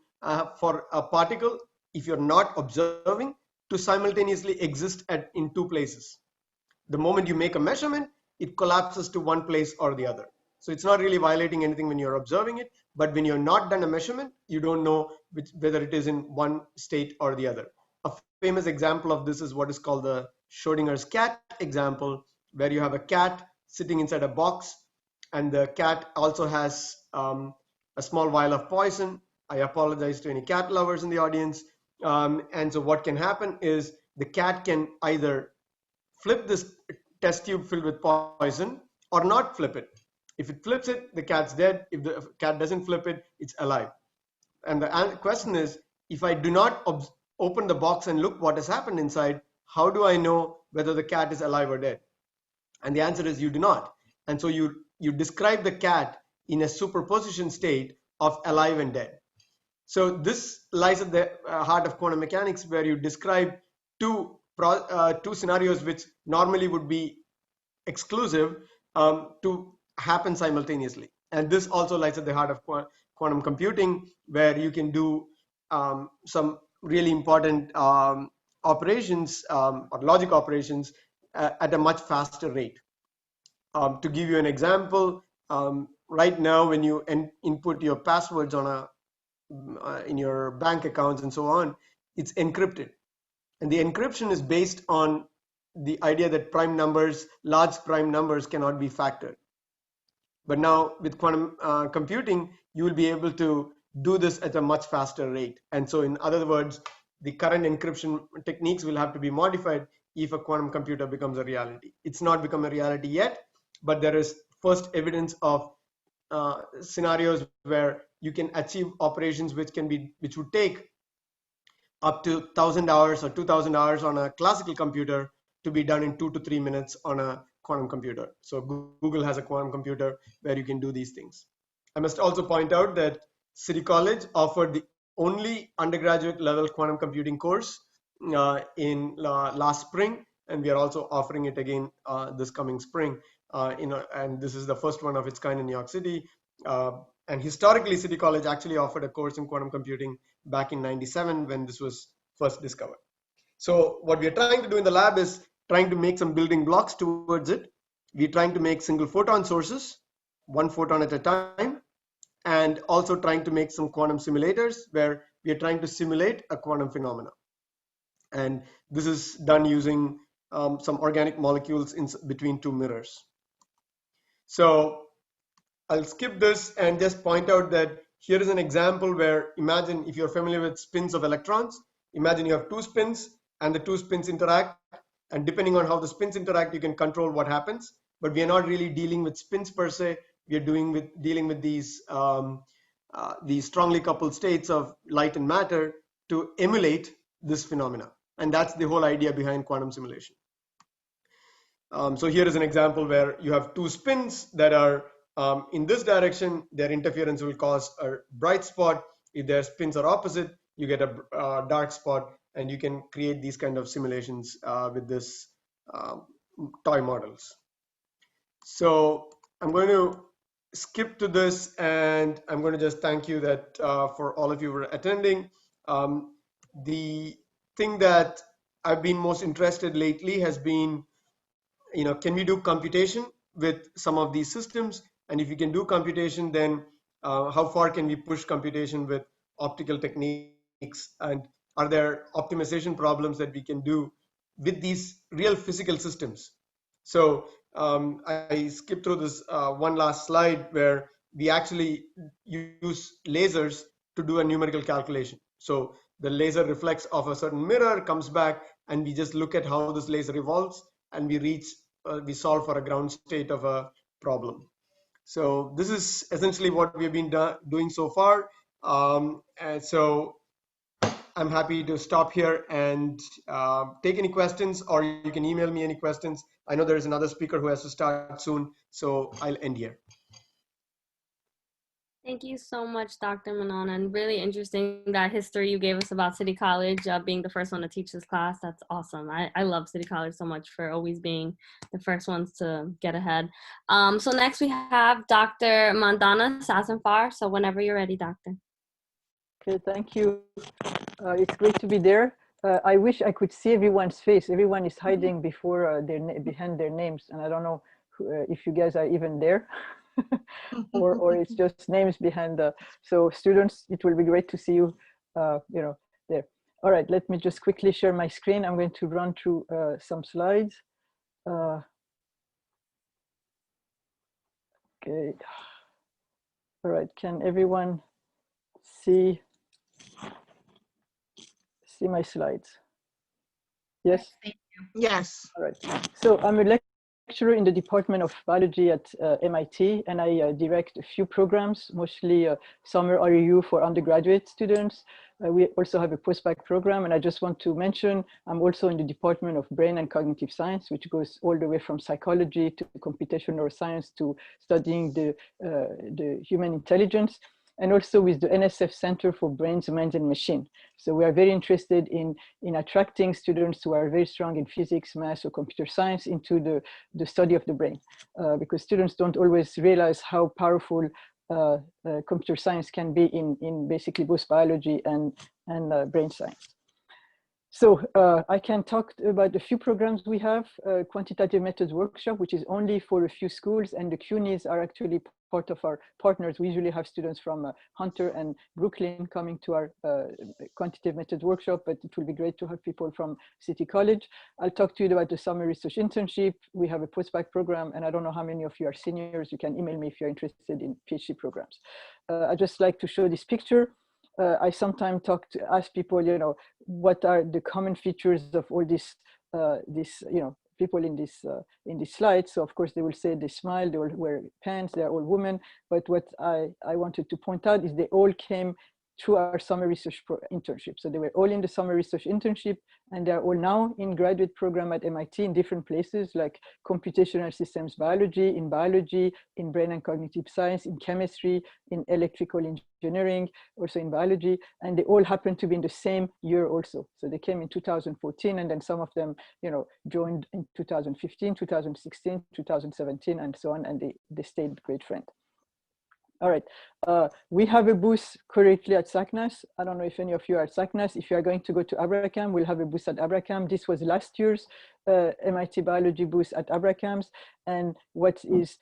for a particle, if you're not observing, to simultaneously exist in two places. The moment you make a measurement, it collapses to one place or the other. So it's not really violating anything when you're observing it, but when you're not done a measurement, you don't know whether it is in one state or the other. A famous example of this is what is called the Schrodinger's cat example, where you have a cat sitting inside a box, and the cat also has a small vial of poison. I apologize to any cat lovers in the audience. And so what can happen is the cat can either flip this test tube filled with poison or not flip it. If it flips it, the cat's dead. If the cat doesn't flip it, it's alive. And the question is, if I do not open the box and look what has happened inside, how do I know whether the cat is alive or dead? And the answer is you do not. And so you describe the cat in a superposition state of alive and dead. So this lies at the heart of quantum mechanics, where you describe two scenarios which normally would be exclusive to happen simultaneously. And this also lies at the heart of quantum computing, where you can do some really important operations or logic operations at a much faster rate. To give you an example, right now when you input your passwords on in your bank accounts and so on, it's encrypted. And the encryption is based on the idea that prime numbers, large prime numbers, cannot be factored. But now with quantum computing, you will be able to do this at a much faster rate. And so in other words, the current encryption techniques will have to be modified if a quantum computer becomes a reality. It's not become a reality yet, but there is first evidence of scenarios where you can achieve operations which would take up to 1,000 hours or 2,000 hours on a classical computer to be done in 2 to 3 minutes on a quantum computer. So Google has a quantum computer where you can do these things. I must also point out that City College offered the only undergraduate level quantum computing course in last spring, and we are also offering it again this coming spring. And this is the first one of its kind in New York City. And historically, City College actually offered a course in quantum computing back in '97 when this was first discovered. So what we are trying to do in the lab is trying to make some building blocks towards it. We're trying to make single photon sources, one photon at a time, and also trying to make some quantum simulators where we are trying to simulate a quantum phenomena. And this is done using some organic molecules in between two mirrors. So I'll skip this and just point out that here is an example where, imagine if you're familiar with spins of electrons, imagine you have two spins and the two spins interact, and depending on how the spins interact, you can control what happens. But we are not really dealing with spins per se. We are dealing with these strongly coupled states of light and matter to emulate this phenomena. And that's the whole idea behind quantum simulation. So here is an example where you have two spins that are in this direction. Their interference will cause a bright spot. If their spins are opposite, you get a dark spot, and you can create these kind of simulations with this toy models. So I'm going to skip to this, and I'm going to just thank you that for all of you who are attending. The thing that I've been most interested lately has been, can we do computation with some of these systems? And if we can do computation, then how far can we push computation with optical techniques? And are there optimization problems that we can do with these real physical systems? So I skipped through this one last slide where we actually use lasers to do a numerical calculation. So the laser reflects off a certain mirror, comes back, and we just look at how this laser evolves, and we solve for a ground state of a problem. So this is essentially what we've been doing so far. And so I'm happy to stop here and take any questions, or you can email me any questions. I know there's another speaker who has to start soon, so I'll end here. Thank you so much, Dr. Manon, and really interesting that history you gave us about City College being the first one to teach this class. That's awesome. I love City College so much for always being the first ones to get ahead. So next we have Dr. Mandana Sasanfar. So whenever you're ready, Doctor. Okay, thank you. It's great to be there. I wish I could see everyone's face. Everyone is hiding before behind their names, and I don't know if you guys are even there. or it's just names behind so students, it will be great to see you there. All right, let me just quickly share my screen. I'm going to run through some slides. Okay, all right, can everyone see my slides? Yes. Thank you. Yes. All right, so I'm a lecturer in the Department of Biology at MIT, and I direct a few programs, mostly summer REU for undergraduate students. We also have a postbac program, and I just want to mention I'm also in the Department of Brain and Cognitive Science, which goes all the way from psychology to computational neuroscience to studying the human intelligence, and also with the NSF Center for Brains, Minds, and Machine. So we are very interested in attracting students who are very strong in physics, math, or computer science into the study of the brain, because students don't always realize how powerful computer science can be in basically both biology and brain science. So I can talk about a few programs we have. Quantitative Methods Workshop, which is only for a few schools, and the CUNYs are actually part of our partners. We usually have students from Hunter and Brooklyn coming to our Quantitative Methods Workshop, but it will be great to have people from City College. I'll talk to you about the summer research internship. We have a postbac program, and I don't know how many of you are seniors. You can email me if you're interested in PhD programs. I just like to show this picture. I sometimes ask people, what are the common features of all these, people in this slide. So of course they will say they smile, they will wear pants, they're all women. But what I wanted to point out is they all came through our summer research internship. So they were all in the summer research internship, and they're all now in graduate program at MIT in different places like computational systems biology, in brain and cognitive science, in chemistry, in electrical engineering, also in biology, and they all happen to be in the same year also. So they came in 2014, and then some of them, you know, joined in 2015, 2016, 2017, and so on, and they stayed great friends. All right, we have a booth currently at SACNAS. I don't know if any of you are at SACNAS. If you are going to go to Abracam, we'll have a booth at Abracam. This was last year's MIT biology booth at Abracam's. And what is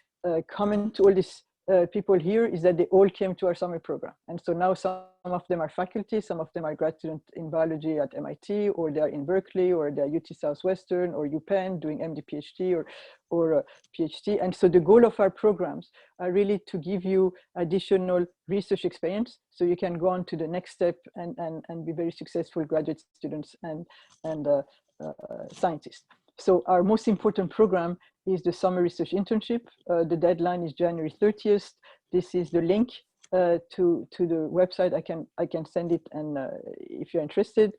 common to all these people here is that they all came to our summer program. And so now some of them are faculty, some of them are grad students in biology at MIT, or they're in Berkeley, or they're UT Southwestern, or UPenn doing MD PhD or PhD. And so the goal of our programs are really to give you additional research experience so you can go on to the next step and be very successful graduate students and scientists. So our most important program is the summer research internship. The deadline is January 30th. This is the link to the website. I can send it, and if you're interested.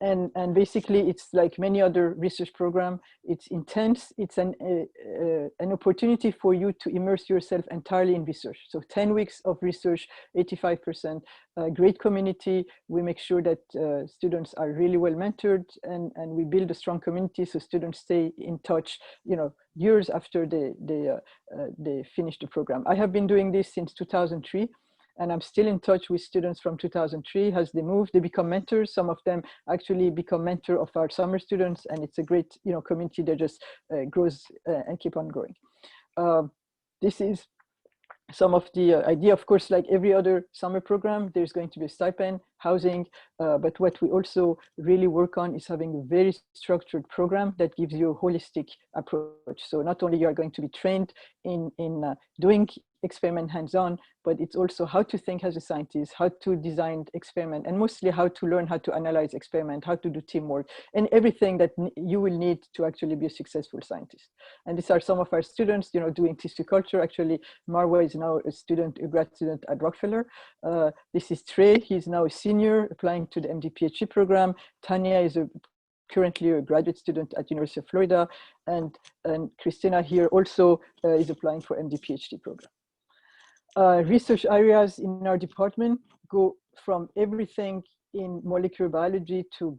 And basically, it's like many other research programs. It's intense. It's an opportunity for you to immerse yourself entirely in research. So 10 weeks of research, 85%, great community. We make sure that students are really well mentored, and we build a strong community so students stay in touch, you know, years after they finish the program. I have been doing this since 2003. And I'm still in touch with students from 2003. As they move, they become mentors. Some of them actually become mentor of our summer students, and it's a great, you know, community that just grows and keep on growing. This is some of the idea. Of course, like every other summer program, there's going to be a stipend, housing, but what we also really work on is having a very structured program that gives you a holistic approach. So not only you are going to be trained in doing experiment hands-on, but it's also how to think as a scientist, how to design experiment, and mostly how to learn how to analyze experiment, how to do teamwork, and everything that you will need to actually be a successful scientist. And these are some of our students, you know, doing tissue culture. Actually, Marwa is now a grad student at Rockefeller. This is Trey. He's now a senior applying to the MD PhD program. Tanya is currently a graduate student at University of Florida, and Christina here also is applying for MD PhD program. Research areas in our department go from everything in molecular biology to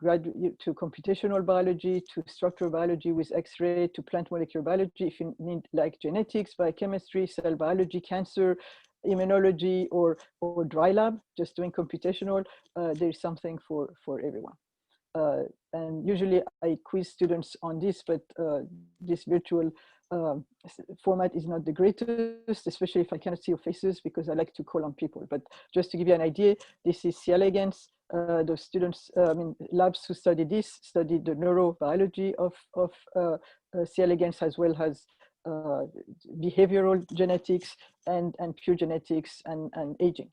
computational biology, to structural biology with X-ray, to plant molecular biology. If you need like genetics, biochemistry, cell biology, cancer, immunology, or dry lab, just doing computational, there's something for everyone. And usually I quiz students on this, but this virtual format is not the greatest, especially if I cannot see your faces, because I like to call on people. But just to give you an idea, this is C. elegans. Those students, labs who study this, study the neurobiology of C. elegans, as well as behavioral genetics and pure genetics and aging.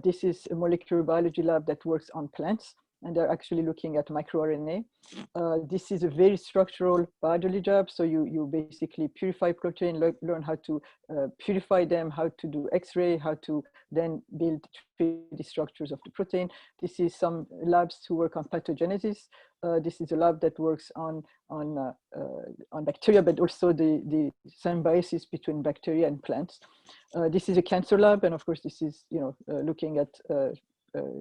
This is a molecular biology lab that works on plants, and they're actually looking at microRNA. This is a very structural biology job. So you basically purify protein, learn how to purify them, how to do X-ray, how to then build 3D structures of the protein. This is some labs who work on pathogenesis. This is a lab that works on bacteria, but also the symbiosis between bacteria and plants. This is a cancer lab, and of course, this is looking at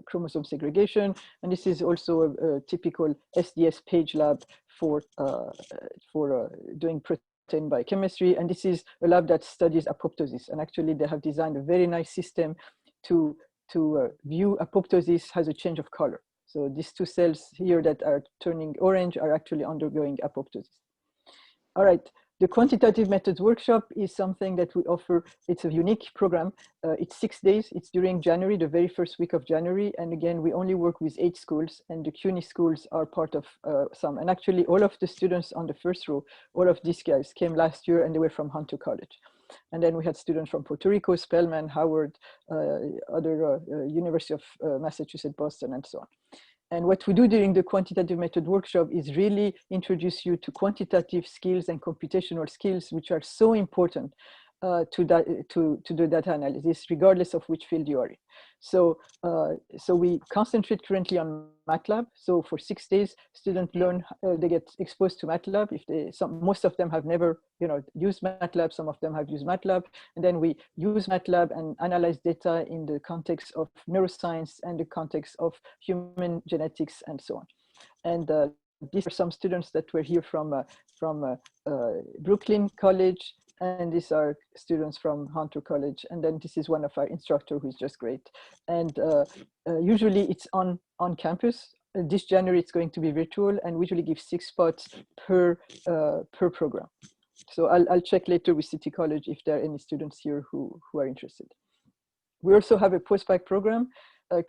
chromosome segregation, and this is also a typical SDS page lab for doing protein biochemistry. And this is a lab that studies apoptosis, and actually they have designed a very nice system to view apoptosis as a change of color. So these two cells here that are turning orange are actually undergoing apoptosis. All right. The quantitative methods workshop is something that we offer. It's a unique program. It's 6 days. It's during January, the very first week of January. And again, we only work with 8 schools, and the CUNY schools are part of some. And actually, all of the students on the first row, all of these guys came last year, and they were from Hunter College. And then we had students from Puerto Rico, Spelman, Howard, other University of Massachusetts, Boston, and so on. And what we do during the quantitative method workshop is really introduce you to quantitative skills and computational skills, which are so important to do data analysis, regardless of which field you are in. So, so we concentrate currently on MATLAB. So for 6 days, students learn, they get exposed to MATLAB. Most of them have never, used MATLAB. Some of them have used MATLAB, and then we use MATLAB and analyze data in the context of neuroscience and the context of human genetics and so on. And these are some students that were here from Brooklyn College, and these are students from Hunter College. And then this is one of our instructor who's just great. And usually it's on campus. This January it's going to be virtual, and we usually give 6 spots per program. So I'll check later with City College if there are any students here who are interested. We also have a postbac program.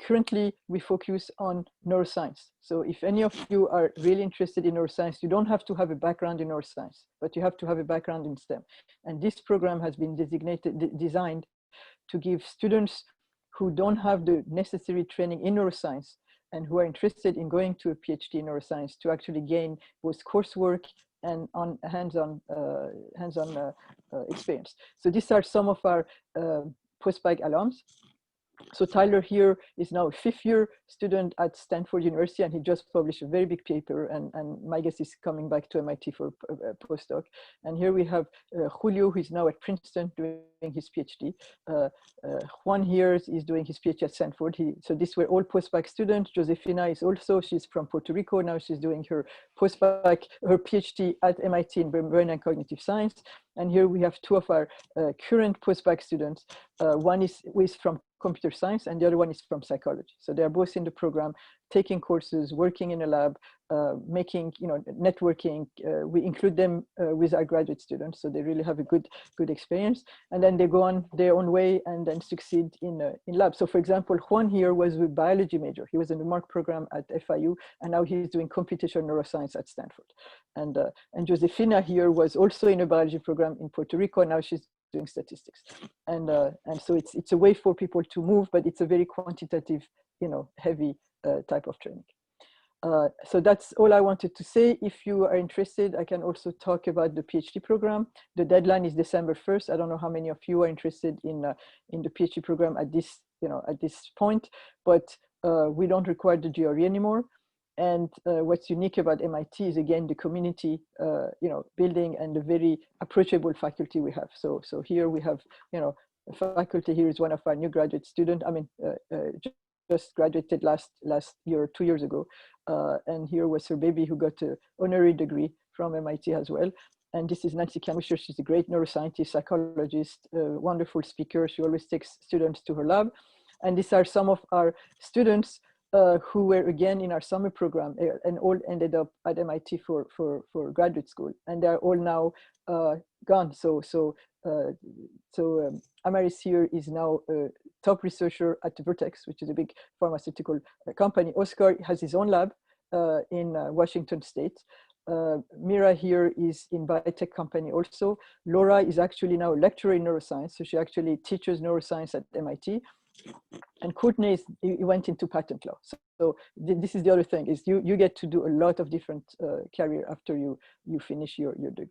Currently, we focus on neuroscience. So if any of you are really interested in neuroscience, you don't have to have a background in neuroscience, but you have to have a background in STEM. And this program has been designed to give students who don't have the necessary training in neuroscience and who are interested in going to a PhD in neuroscience to actually gain both coursework and on hands-on experience. So these are some of our postbac alums. So Tyler here is now a 5th-year student at Stanford University, and he just published a very big paper, and my guess is coming back to MIT for a postdoc. And here we have Julio, who is now at Princeton doing his PhD. Juan here is doing his PhD at Stanford. So these were all postbac students. Josefina is also, she's from Puerto Rico. Now she's doing her postbac, her PhD at MIT in brain and cognitive science. And here we have 2 of our current postbac students. One is from computer science, and the other one is from psychology. So they are both in the program, taking courses, working in a lab, making, networking. We include them with our graduate students, so they really have a good experience. And then they go on their own way and then succeed in lab. So for example, Juan here was a biology major. He was in the MARC program at FIU, and now he's doing computational neuroscience at Stanford. And Josefina here was also in a biology program in Puerto Rico, and now she's doing statistics. And so it's a way for people to move, but it's a very quantitative, heavy type of training. So that's all I wanted to say. If you are interested, I can also talk about the PhD program. The deadline is December 1st. I don't know how many of you are interested in the PhD program at this point, but we don't require the GRE anymore. And what's unique about MIT is, again, the community, building and the very approachable faculty we have. So here we have, faculty here is one of our new graduate students. I mean, just graduated last year, 2 years ago. And here was her baby who got an honorary degree from MIT as well. And this is Nancy Kamusher. She's a great neuroscientist, psychologist, wonderful speaker. She always takes students to her lab. And these are some of our students who were again in our summer program and all ended up at MIT for graduate school, and they're all now gone. So Amaris here is now a top researcher at Vertex, which is a big pharmaceutical company. Oscar has his own lab in Washington State. Mira here is in biotech company also. Laura is actually now a lecturer in neuroscience, so she actually teaches neuroscience at MIT. And Courtney he went into patent law. So this is the other thing, is you get to do a lot of different career after you finish your degree.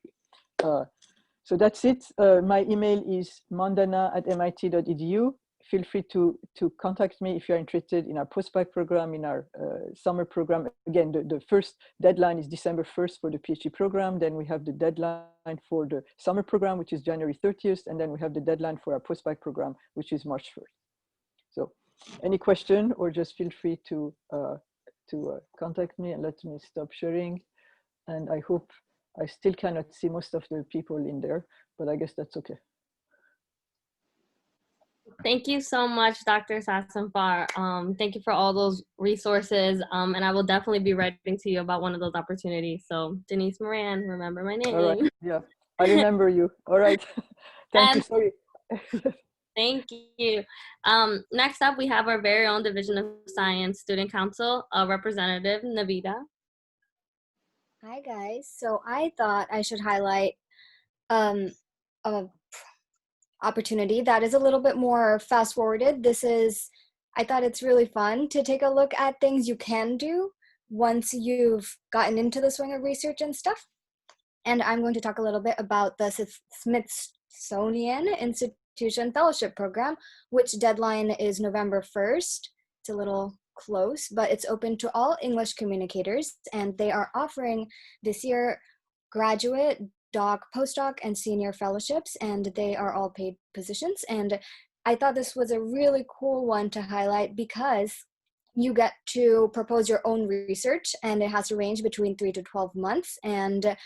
So that's it. My email is mandana@mit.edu. Feel free to contact me if you're interested in our postbac program, in our summer program. Again, the first deadline is December 1st for the PhD program. Then we have the deadline for the summer program, which is January 30th. And then we have the deadline for our postbac program, which is March 1st. So any question, or just feel free to contact me and let me stop sharing. And I hope I still cannot see most of the people in there, but I guess that's okay. Thank you so much, Dr. Sassanfar. Thank you for all those resources. And I will definitely be writing to you about one of those opportunities. So Denise Moran, remember my name. All right. Yeah, I remember you. All right. Thank you. Sorry. Thank you. Next up, we have our very own Division of Science Student Council Representative, Navita. Hi, guys. So I thought I should highlight a opportunity that is a little bit more fast forwarded. I thought it's really fun to take a look at things you can do once you've gotten into the swing of research and stuff. And I'm going to talk a little bit about the Smithsonian Institution Fellowship Program, which deadline is November 1st. It's a little close, but it's open to all English communicators, and they are offering this year graduate, doc, postdoc, and senior fellowships, and they are all paid positions. And I thought this was a really cool one to highlight because you get to propose your own research, and it has to range between 3 to 12 months, and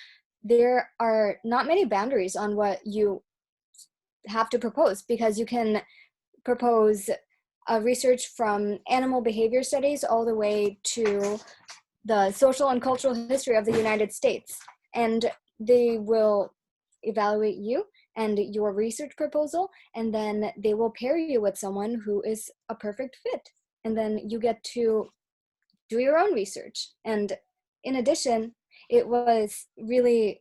there are not many boundaries on what you have to propose, because you can propose research from animal behavior studies all the way to the social and cultural history of the United States. And they will evaluate you and your research proposal, and then they will pair you with someone who is a perfect fit. And then you get to do your own research. And in addition, it was really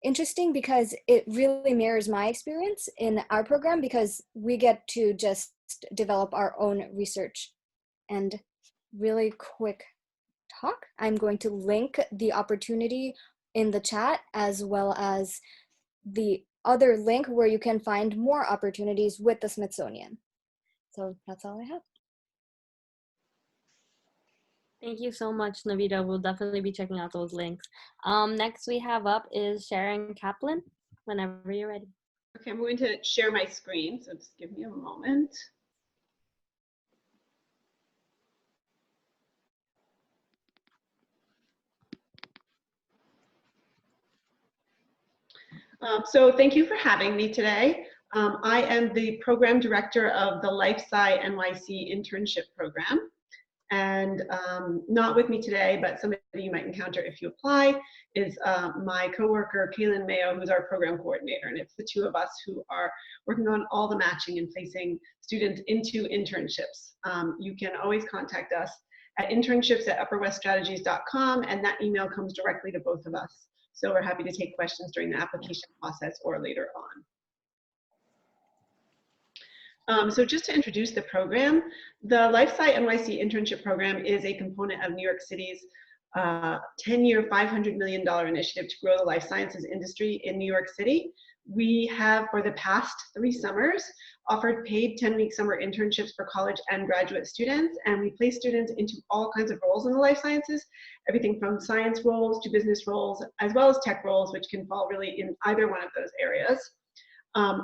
interesting because it really mirrors my experience in our program, because we get to just develop our own research. And really quick talk, I'm going to link the opportunity in the chat, as well as the other link where you can find more opportunities with the Smithsonian. So that's all I have. Thank you so much, Navita. We'll definitely be checking out those links. Next we have up is Sharon Kaplan, whenever you're ready. Okay, I'm going to share my screen, so just give me a moment. So thank you for having me today. I am the program director of the LifeSci NYC internship program. And not with me today, but somebody you might encounter if you apply is my coworker, Kaylin Mayo, who's our program coordinator. And it's the two of us who are working on all the matching and placing students into internships. You can always contact us at internships@upperweststrategies.com, and that email comes directly to both of us. So we're happy to take questions during the application process or later on. So just to introduce the program, the LifeSci NYC internship program is a component of New York City's 10-year, $500 million initiative to grow the life sciences industry in New York City. We have, for the past 3 summers, offered paid 10-week summer internships for college and graduate students, and we place students into all kinds of roles in the life sciences, everything from science roles to business roles, as well as tech roles, which can fall really in either one of those areas.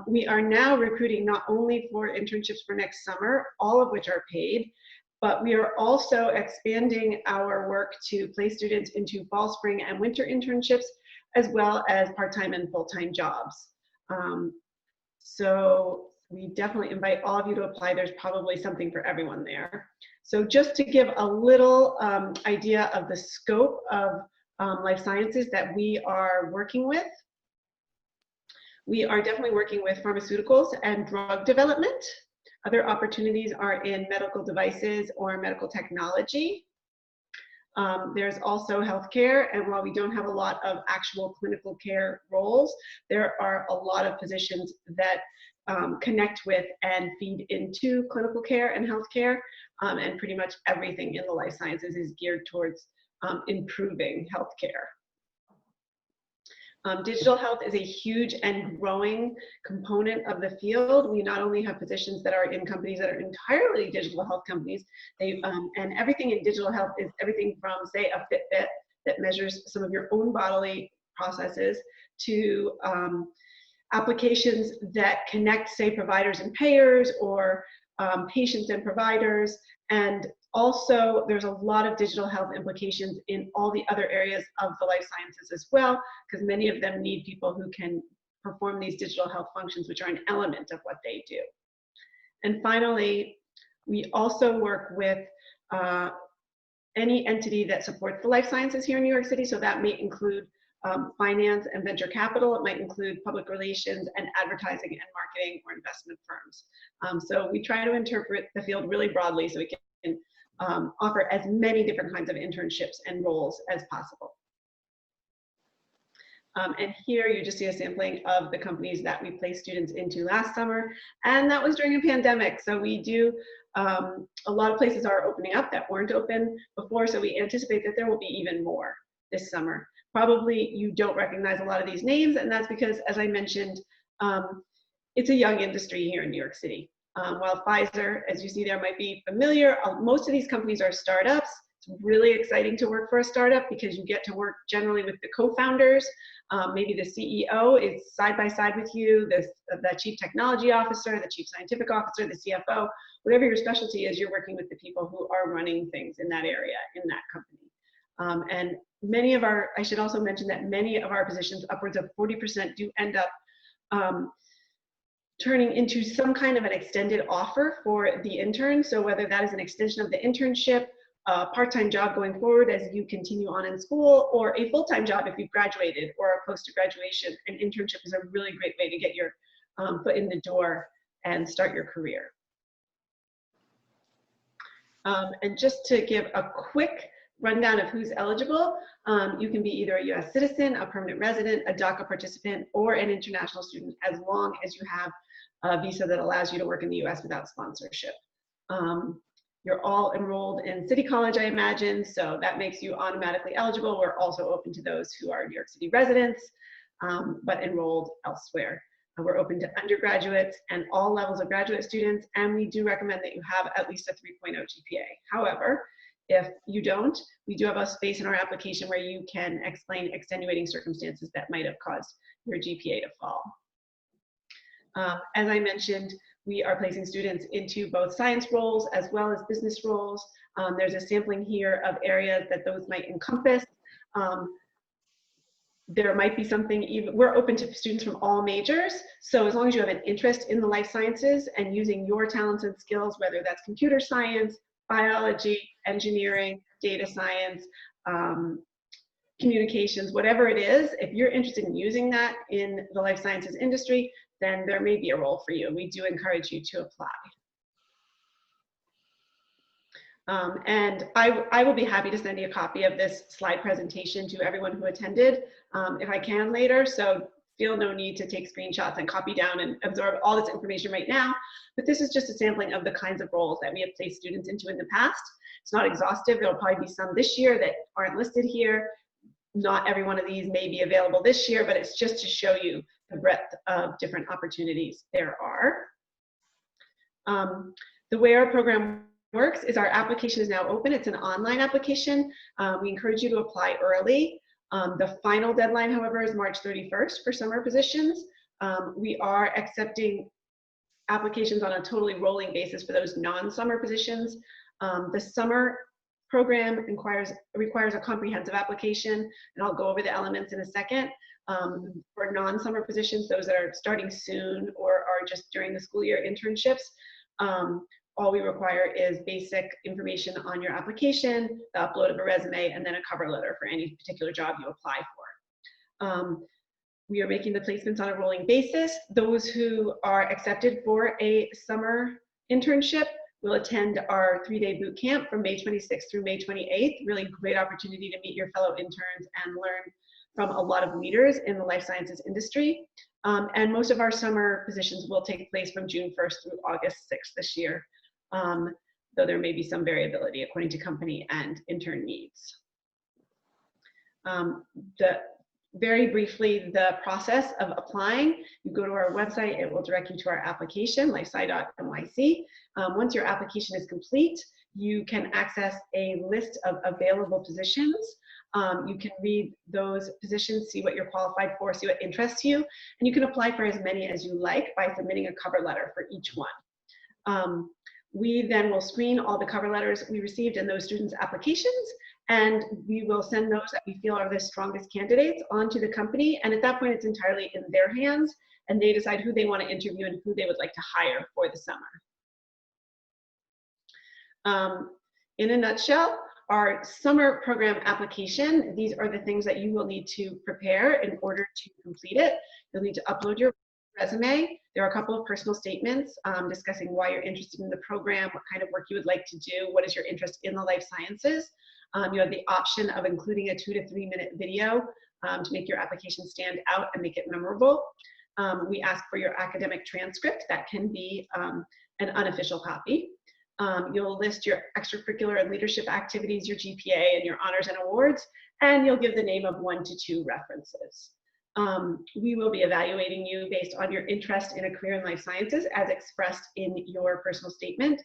We are now recruiting not only for internships for next summer, all of which are paid, but we are also expanding our work to place students into fall, spring, and winter internships, as well as part-time and full-time jobs. So we definitely invite all of you to apply. There's probably something for everyone there. So just to give a little idea of the scope of life sciences that we are working with, we are definitely working with pharmaceuticals and drug development. Other opportunities are in medical devices or medical technology. There's also healthcare, and while we don't have a lot of actual clinical care roles, there are a lot of positions that connect with and feed into clinical care and healthcare, and pretty much everything in the life sciences is geared towards improving healthcare. Digital health is a huge and growing component of the field. We not only have positions that are in companies that are entirely digital health companies, and everything in digital health is everything from, say, a Fitbit that measures some of your own bodily processes to applications that connect, say, providers and payers, or patients and providers. And also, there's a lot of digital health implications in all the other areas of the life sciences as well, because many of them need people who can perform these digital health functions, which are an element of what they do. And finally, we also work with any entity that supports the life sciences here in New York City. So that may include finance and venture capital. It might include public relations and advertising and marketing or investment firms. So we try to interpret the field really broadly so we can offer as many different kinds of internships and roles as possible. And here you just see a sampling of the companies that we placed students into last summer, and that was during a pandemic. So we do, a lot of places are opening up that weren't open before, so we anticipate that there will be even more this summer. Probably you don't recognize a lot of these names, and that's because, as I mentioned, It's a young industry here in New York City. While Pfizer, as you see there, might be familiar, most of these companies are startups. It's really exciting to work for a startup because you get to work generally with the co-founders. Maybe the CEO is side by side with you, the chief technology officer, the chief scientific officer, the CFO, whatever your specialty is, you're working with the people who are running things in that area, in that company. And many of our, I should also mention that many of our positions, upwards of 40%, do end up turning into some kind of an extended offer for the intern. So whether that is an extension of the internship, a part-time job going forward as you continue on in school, or a full-time job if you've graduated or are close to graduation, an internship is a really great way to get your foot in the door and start your career. And just to give a quick rundown of who's eligible, you can be either a US citizen, a permanent resident, a DACA participant, or an international student, as long as you have a visa that allows you to work in the US without sponsorship. You're all enrolled in City College, I imagine, so that makes you automatically eligible. We're also open to those who are New York City residents, but enrolled elsewhere. We're open to undergraduates and all levels of graduate students, and we do recommend that you have at least a 3.0 GPA. However, if you don't, we do have a space in our application where you can explain extenuating circumstances that might have caused your GPA to fall. As I mentioned, we are placing students into both science roles as well as business roles. There's a sampling here of areas that those might encompass. There might be something, even we're open to students from all majors. So as long as you have an interest in the life sciences and using your talents and skills, whether that's computer science, biology, engineering, data science, communications, whatever it is, if you're interested in using that in the life sciences industry, then there may be a role for you. We do encourage you to apply. And I will be happy to send you a copy of this slide presentation to everyone who attended if I can later. So feel no need to take screenshots and copy down and absorb all this information right now. But this is just a sampling of the kinds of roles that we have placed students into in the past. It's not exhaustive. There'll probably be some this year that aren't listed here. Not every one of these may be available this year, but it's just to show you the breadth of different opportunities there are. The way our program works is our application is now open. It's an online application. We encourage you to apply early. The final deadline, however, is March 31st for summer positions. We are accepting applications on a totally rolling basis for those non-summer positions. The summer program requires a comprehensive application, and I'll go over the elements in a second. For non-summer positions, those that are starting soon or are just during the school year internships, all we require is basic information on your application, the upload of a resume, and then a cover letter for any particular job you apply for. We are making the placements on a rolling basis. Those who are accepted for a summer internship will attend our 3-day boot camp from May 26th through May 28th. Really great opportunity to meet your fellow interns and learn from a lot of leaders in the life sciences industry. And most of our summer positions will take place from June 1st through August 6th this year, though there may be some variability according to company and intern needs. Very briefly, the process of applying, you go to our website, it will direct you to our application, lifesci.nyc. Once your application is complete, you can access a list of available positions. You can read those positions, see what you're qualified for, see what interests you, and you can apply for as many as you like by submitting a cover letter for each one. We then will screen all the cover letters we received in those students' applications, and we will send those that we feel are the strongest candidates onto the company. And at that point, it's entirely in their hands, and they decide who they want to interview and who they would like to hire for the summer. In a nutshell, our summer program application, these are the things that you will need to prepare in order to complete it. You'll need to upload your resume. There are a couple of personal statements discussing why you're interested in the program, what kind of work you would like to do, what is your interest in the life sciences. You have the option of including a 2 to 3 minute video to make your application stand out and make it memorable. We ask for your academic transcript. That can be an unofficial copy. You'll list your extracurricular and leadership activities, your GPA, and your honors and awards, and you'll give the name of 1 to 2 references. We will be evaluating you based on your interest in a career in life sciences as expressed in your personal statement.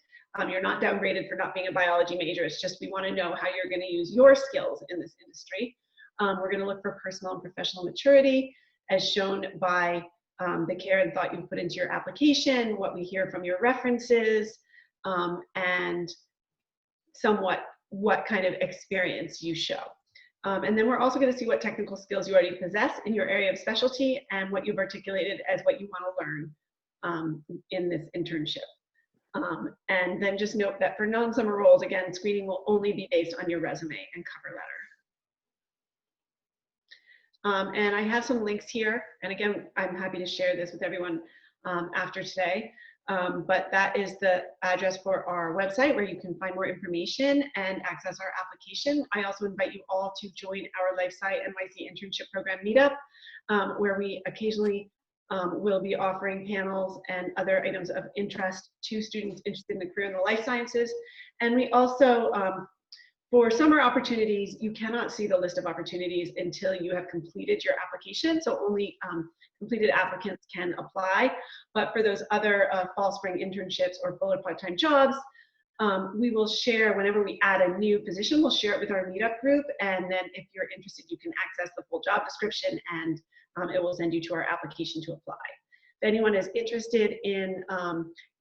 You're not downgraded for not being a biology major. It's just we want to know how you're going to use your skills in this industry. We're going to look for personal and professional maturity as shown by the care and thought you put into your application, what we hear from your references, and somewhat what kind of experience you show. And then we're also going to see what technical skills you already possess in your area of specialty and what you've articulated as what you want to learn in this internship. And then just note that for non-summer roles, again, screening will only be based on your resume and cover letter. And I have some links here. And again, I'm happy to share this with everyone after today. But that is the address for our website where you can find more information and access our application. I also invite you all to join our LifeSci NYC internship program meetup, where we occasionally will be offering panels and other items of interest to students interested in a career in the life sciences. And we also, for summer opportunities, you cannot see the list of opportunities until you have completed your application. So only completed applicants can apply. But for those other fall, spring internships or full or part-time jobs, we will share, whenever we add a new position, we'll share it with our meetup group. And then if you're interested, you can access the full job description and it will send you to our application to apply. If anyone is interested in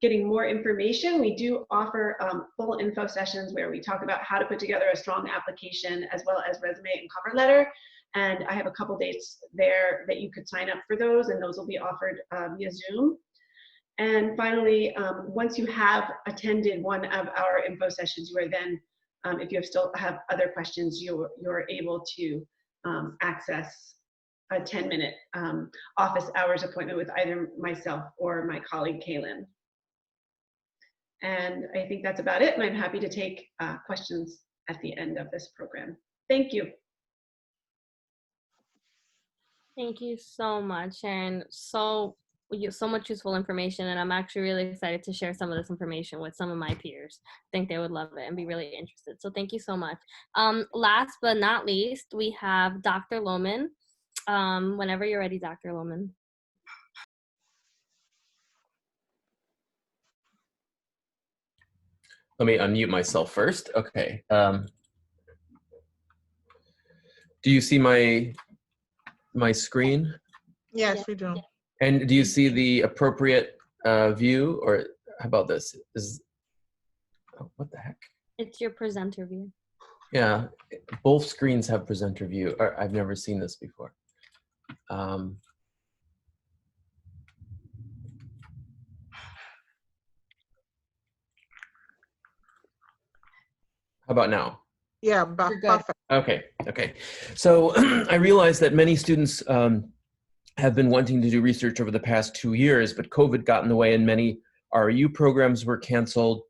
getting more information, we do offer full info sessions where we talk about how to put together a strong application as well as resume and cover letter. And I have a couple dates there that you could sign up for those, and those will be offered via Zoom. And finally, once you have attended one of our info sessions, you are then, if you still have other questions, you're able to access a 10-minute office hours appointment with either myself or my colleague, Kaylin. And I think that's about it. And I'm happy to take questions at the end of this program. Thank you. Thank you so much, Sharon. So much useful information, and I'm actually really excited to share some of this information with some of my peers. I think they would love it and be really interested. So thank you so much. Last but not least, we have Dr. Lohman. Whenever you're ready, Dr. Lohman. Let me unmute myself first. Okay. Do you see my screen? Yes, we do. And do you see the appropriate view, or how about this? Oh, what the heck? It's your presenter view. Yeah, both screens have presenter view. I've never seen this before. How about now? Yeah, perfect. Okay. So I realize that many students have been wanting to do research over the past 2 years, but COVID got in the way and many RU programs were canceled,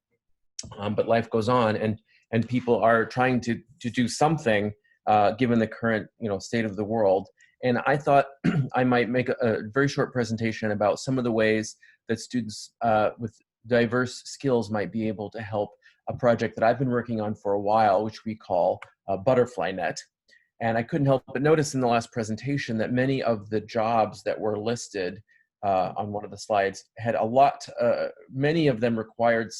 but life goes on and people are trying to do something given the current state of the world. And I thought I might make a very short presentation about some of the ways that students with diverse skills might be able to help a project that I've been working on for a while, which we call Butterfly Net. And I couldn't help but notice in the last presentation that many of the jobs that were listed on one of the slides had many of them required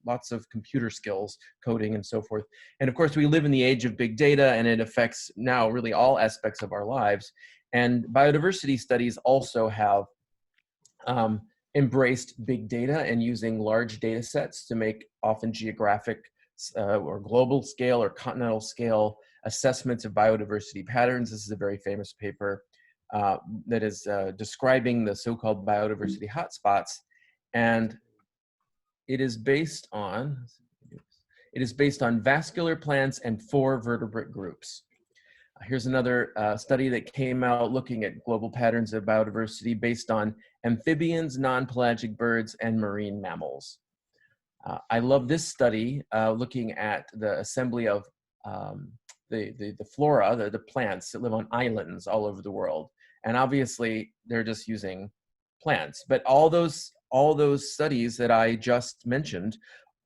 lots of computer skills, coding and so forth. And of course, we live in the age of big data, and it affects now really all aspects of our lives. And biodiversity studies also have embraced big data and using large data sets to make often geographic or global scale or continental scale assessments of biodiversity patterns. This is a very famous paper that is describing the so-called biodiversity hotspots. And it is based on vascular plants and 4 vertebrate groups. Here's another study that came out looking at global patterns of biodiversity based on amphibians, non-pelagic birds, and marine mammals. I love this study looking at the assembly of the flora, the plants that live on islands all over the world. And obviously, they're just using plants. But all those studies that I just mentioned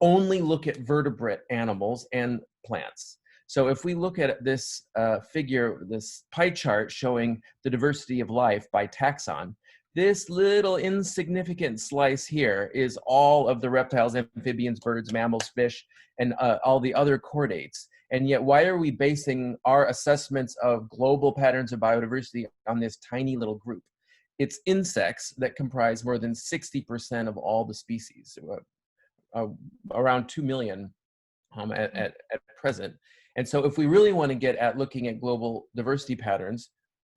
only look at vertebrate animals and plants. So if we look at this figure, this pie chart showing the diversity of life by taxon, this little insignificant slice here is all of the reptiles, amphibians, birds, mammals, fish, and all the other chordates. And yet, why are we basing our assessments of global patterns of biodiversity on this tiny little group? It's insects that comprise more than 60% of all the species, around 2 million at present. And so if we really want to get at looking at global diversity patterns,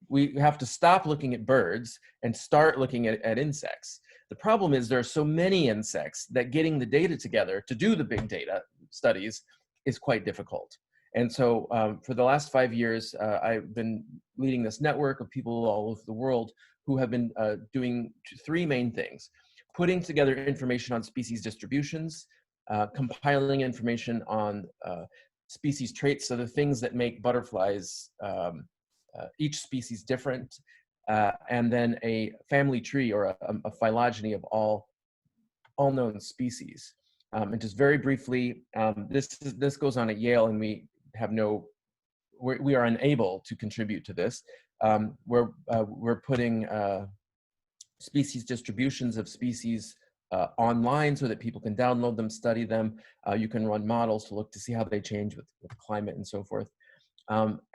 we have to stop looking at birds and start looking at insects. The problem is there are so many insects that getting the data together to do the big data studies is quite difficult. And so for the last 5 years, I've been leading this network of people all over the world who have been doing 3 main things: putting together information on species distributions, compiling information on species traits, so the things that make butterflies, each species different, and then a family tree or a phylogeny of all known species. And just very briefly, this goes on at Yale, and we have we are unable to contribute to this. We're putting species distributions of species online so that people can download them, study them. You can run models to look to see how they change with climate and so forth.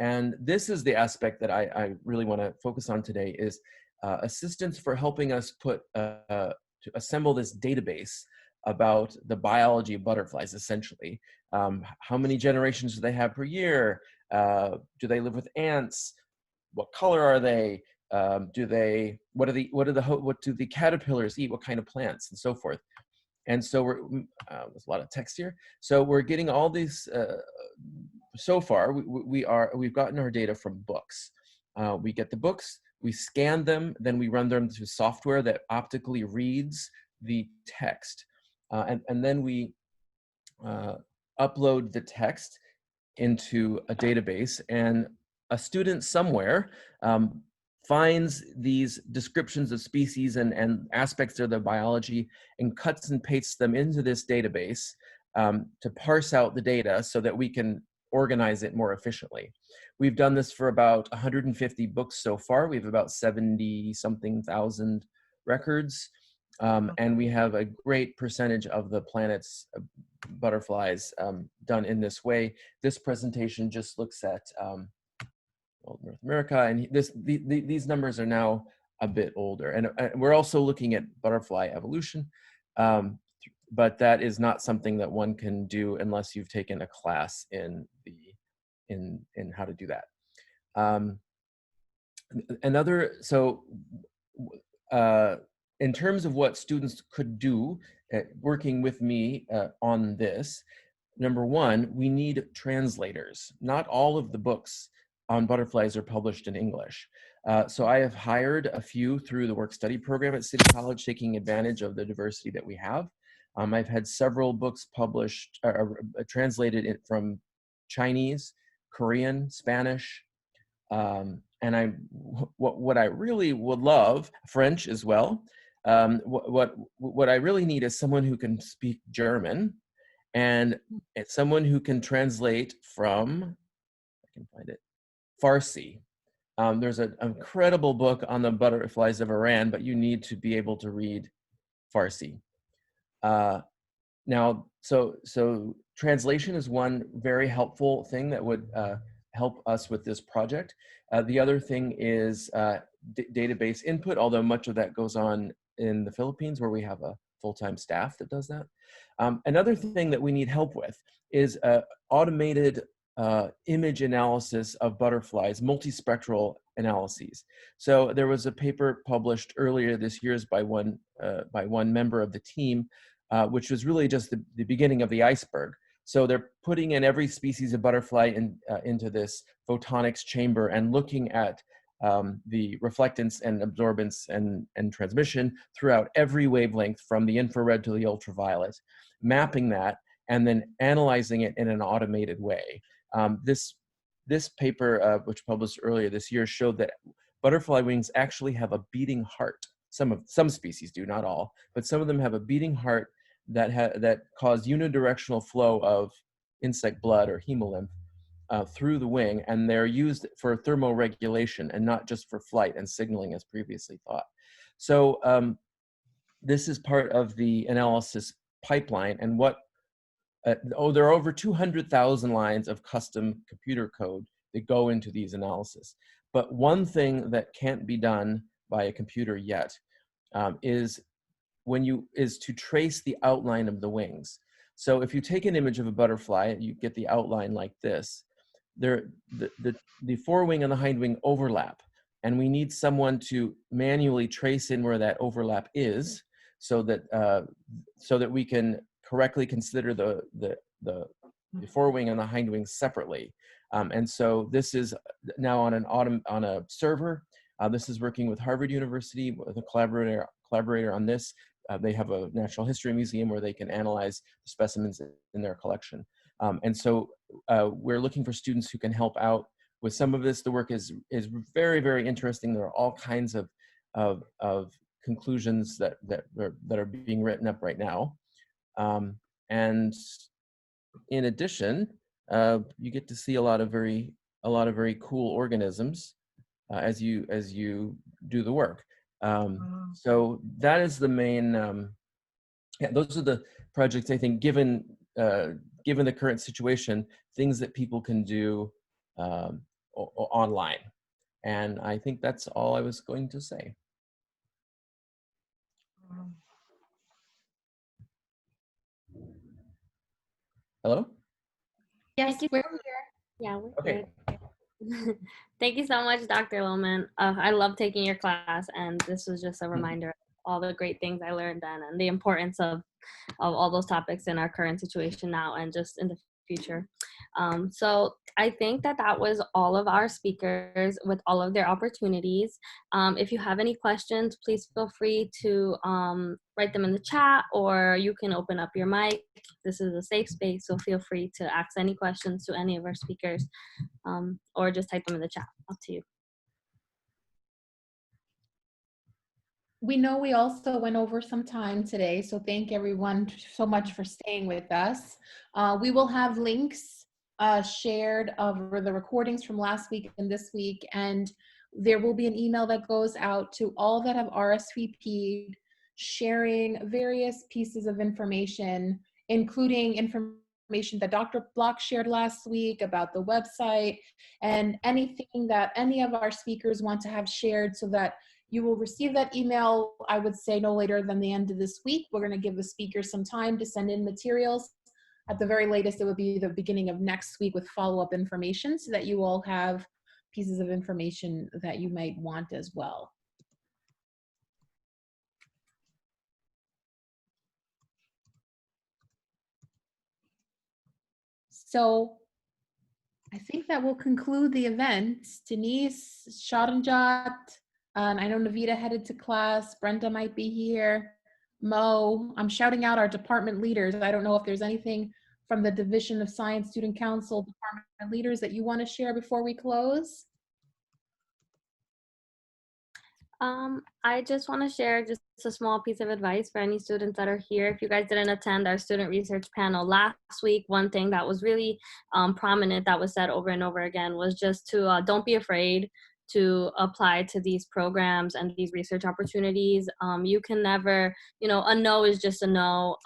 And this is the aspect that I really want to focus on today, is assistance for helping us to assemble this database about the biology of butterflies, essentially. How many generations do they have per year? Do they live with ants? What color are they? What do the caterpillars eat? What kind of plants and so forth? And so there's a lot of text here. So we're getting all these. So far, we've gotten our data from books. We get the books, we scan them, then we run them through software that optically reads the text, and then we upload the text into a database, and a student somewhere finds these descriptions of species and aspects of their biology and cuts and pastes them into this database to parse out the data so that we can organize it more efficiently. We've done this for about 150 books so far. We have about 70-something thousand records, and we have a great percentage of the planet's butterflies done in this way. This presentation just looks at North America, and these numbers are now a bit older. And we're also looking at butterfly evolution, but that is not something that one can do unless you've taken a class in how to do that. In terms of what students could do working with me on this, number one, we need translators. Not all of the books on butterflies are published in English. So I have hired a few through the work study program at City College, taking advantage of the diversity that we have. I've had several books published, translated from Chinese, Korean, Spanish, and what I really would love, French as well. What I really need is someone who can speak German, and it's someone who can translate from, I can find it, Farsi. There's an incredible book on the butterflies of Iran, but you need to be able to read Farsi. Now, so translation is one very helpful thing that would help us with this project. The other thing is database input, although much of that goes on in the Philippines, where we have a full-time staff that does that. Another thing that we need help with is automated image analysis of butterflies, multispectral analyses. So there was a paper published earlier this year by one member of the team, which was really just the beginning of the iceberg. So they're putting in every species of butterfly into this photonics chamber and looking at the reflectance and absorbance and transmission throughout every wavelength, from the infrared to the ultraviolet, mapping that and then analyzing it in an automated way. This paper, which published earlier this year, showed that butterfly wings actually have a beating heart. Some species do, not all, but some of them have a beating heart that cause unidirectional flow of insect blood or hemolymph through the wing, and they're used for thermoregulation and not just for flight and signaling as previously thought. So this is part of the analysis pipeline, and what there are over 200,000 lines of custom computer code that go into these analysis. But one thing that can't be done by a computer yet is to trace the outline of the wings. So if you take an image of a butterfly, you get the outline like this. The forewing and the hindwing overlap, and we need someone to manually trace in where that overlap is, so that we can correctly consider the forewing and the hindwing separately. And so this is now on a server. This is working with Harvard University with a collaborator on this. They have a natural history museum where they can analyze the specimens in their collection. And so we're looking for students who can help out with some of this. The work is very, very interesting. There are all kinds of conclusions that are being written up right now. And in addition, you get to see a lot of very cool organisms as you do the work. So that is the main. Yeah, those are the projects, I think, given the current situation, things that people can do online. And I think that's all I was going to say. Hello? Yes, we're here. Yeah, we're okay. here. Thank you so much, Dr. Lohman. I love taking your class, and this was just a reminder of all the great things I learned then, and the importance of all those topics in our current situation now and just in the future. So I think that was all of our speakers with all of their opportunities. If you have any questions, please feel free to write them in the chat, or you can open up your mic. This is a safe space, so feel free to ask any questions to any of our speakers, or just type them in the chat. Up to you. We know we also went over some time today, so thank everyone so much for staying with us. We will have links shared over the recordings from last week and this week, and there will be an email that goes out to all that have RSVP'd, sharing various pieces of information, including information that Dr. Block shared last week about the website, and anything that any of our speakers want to have shared, so that you will receive that email, I would say, no later than the end of this week. We're going to give the speakers some time to send in materials. At the very latest, it would be the beginning of next week with follow-up information, so that you all have pieces of information that you might want as well. So I think that will conclude the event. Denise, Sharanjat, I know Navita headed to class. Brenda might be here. Mo, I'm shouting out our department leaders. I don't know if there's anything from the Division of Science Student Council department leaders that you want to share before we close. I just want to share just a small piece of advice for any students that are here. If you guys didn't attend our student research panel last week, one thing that was really prominent that was said over and over again was just to don't be afraid to apply to these programs and these research opportunities. You can never, a no is just a no.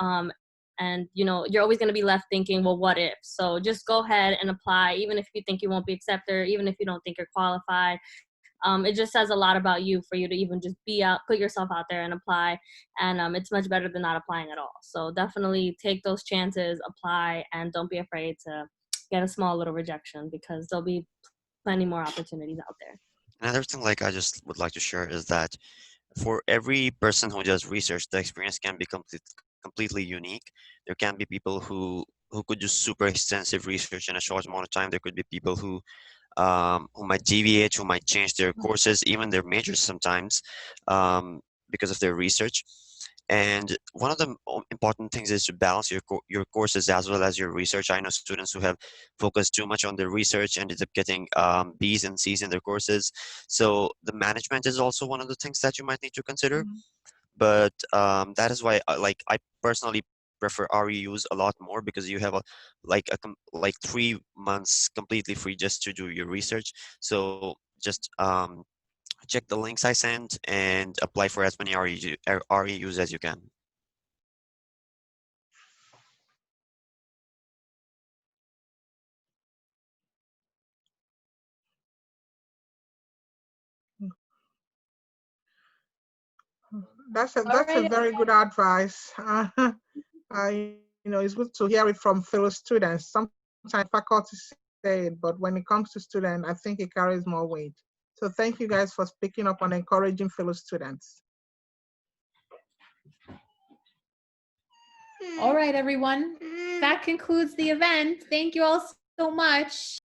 And you're always going to be left thinking, well, what if? So just go ahead and apply, even if you think you won't be accepted, or even if you don't think you're qualified. It just says a lot about you for you to even just put yourself out there and apply. And it's much better than not applying at all. So definitely take those chances, apply, and don't be afraid to get a small little rejection, because there'll be plenty more opportunities out there. Another thing I just would like to share is that for every person who does research, the experience can be completely unique. There can be people who could do super extensive research in a short amount of time. There could be people who might deviate, who might change their courses, even their majors sometimes, because of their research. And one of the important things is to balance your courses as well as your research. I know students who have focused too much on their research and ended up getting B's and C's in their courses. So the management is also one of the things that you might need to consider. But that is why I personally prefer REUs a lot more because you have like 3 months completely free just to do your research. So just check the links I sent and apply for as many REUs as you can. That's a very good advice. It's good to hear it from fellow students. Sometimes faculty say it, but when it comes to students, I think it carries more weight. So thank you guys for speaking up and encouraging fellow students. All right, everyone. That concludes the event. Thank you all so much.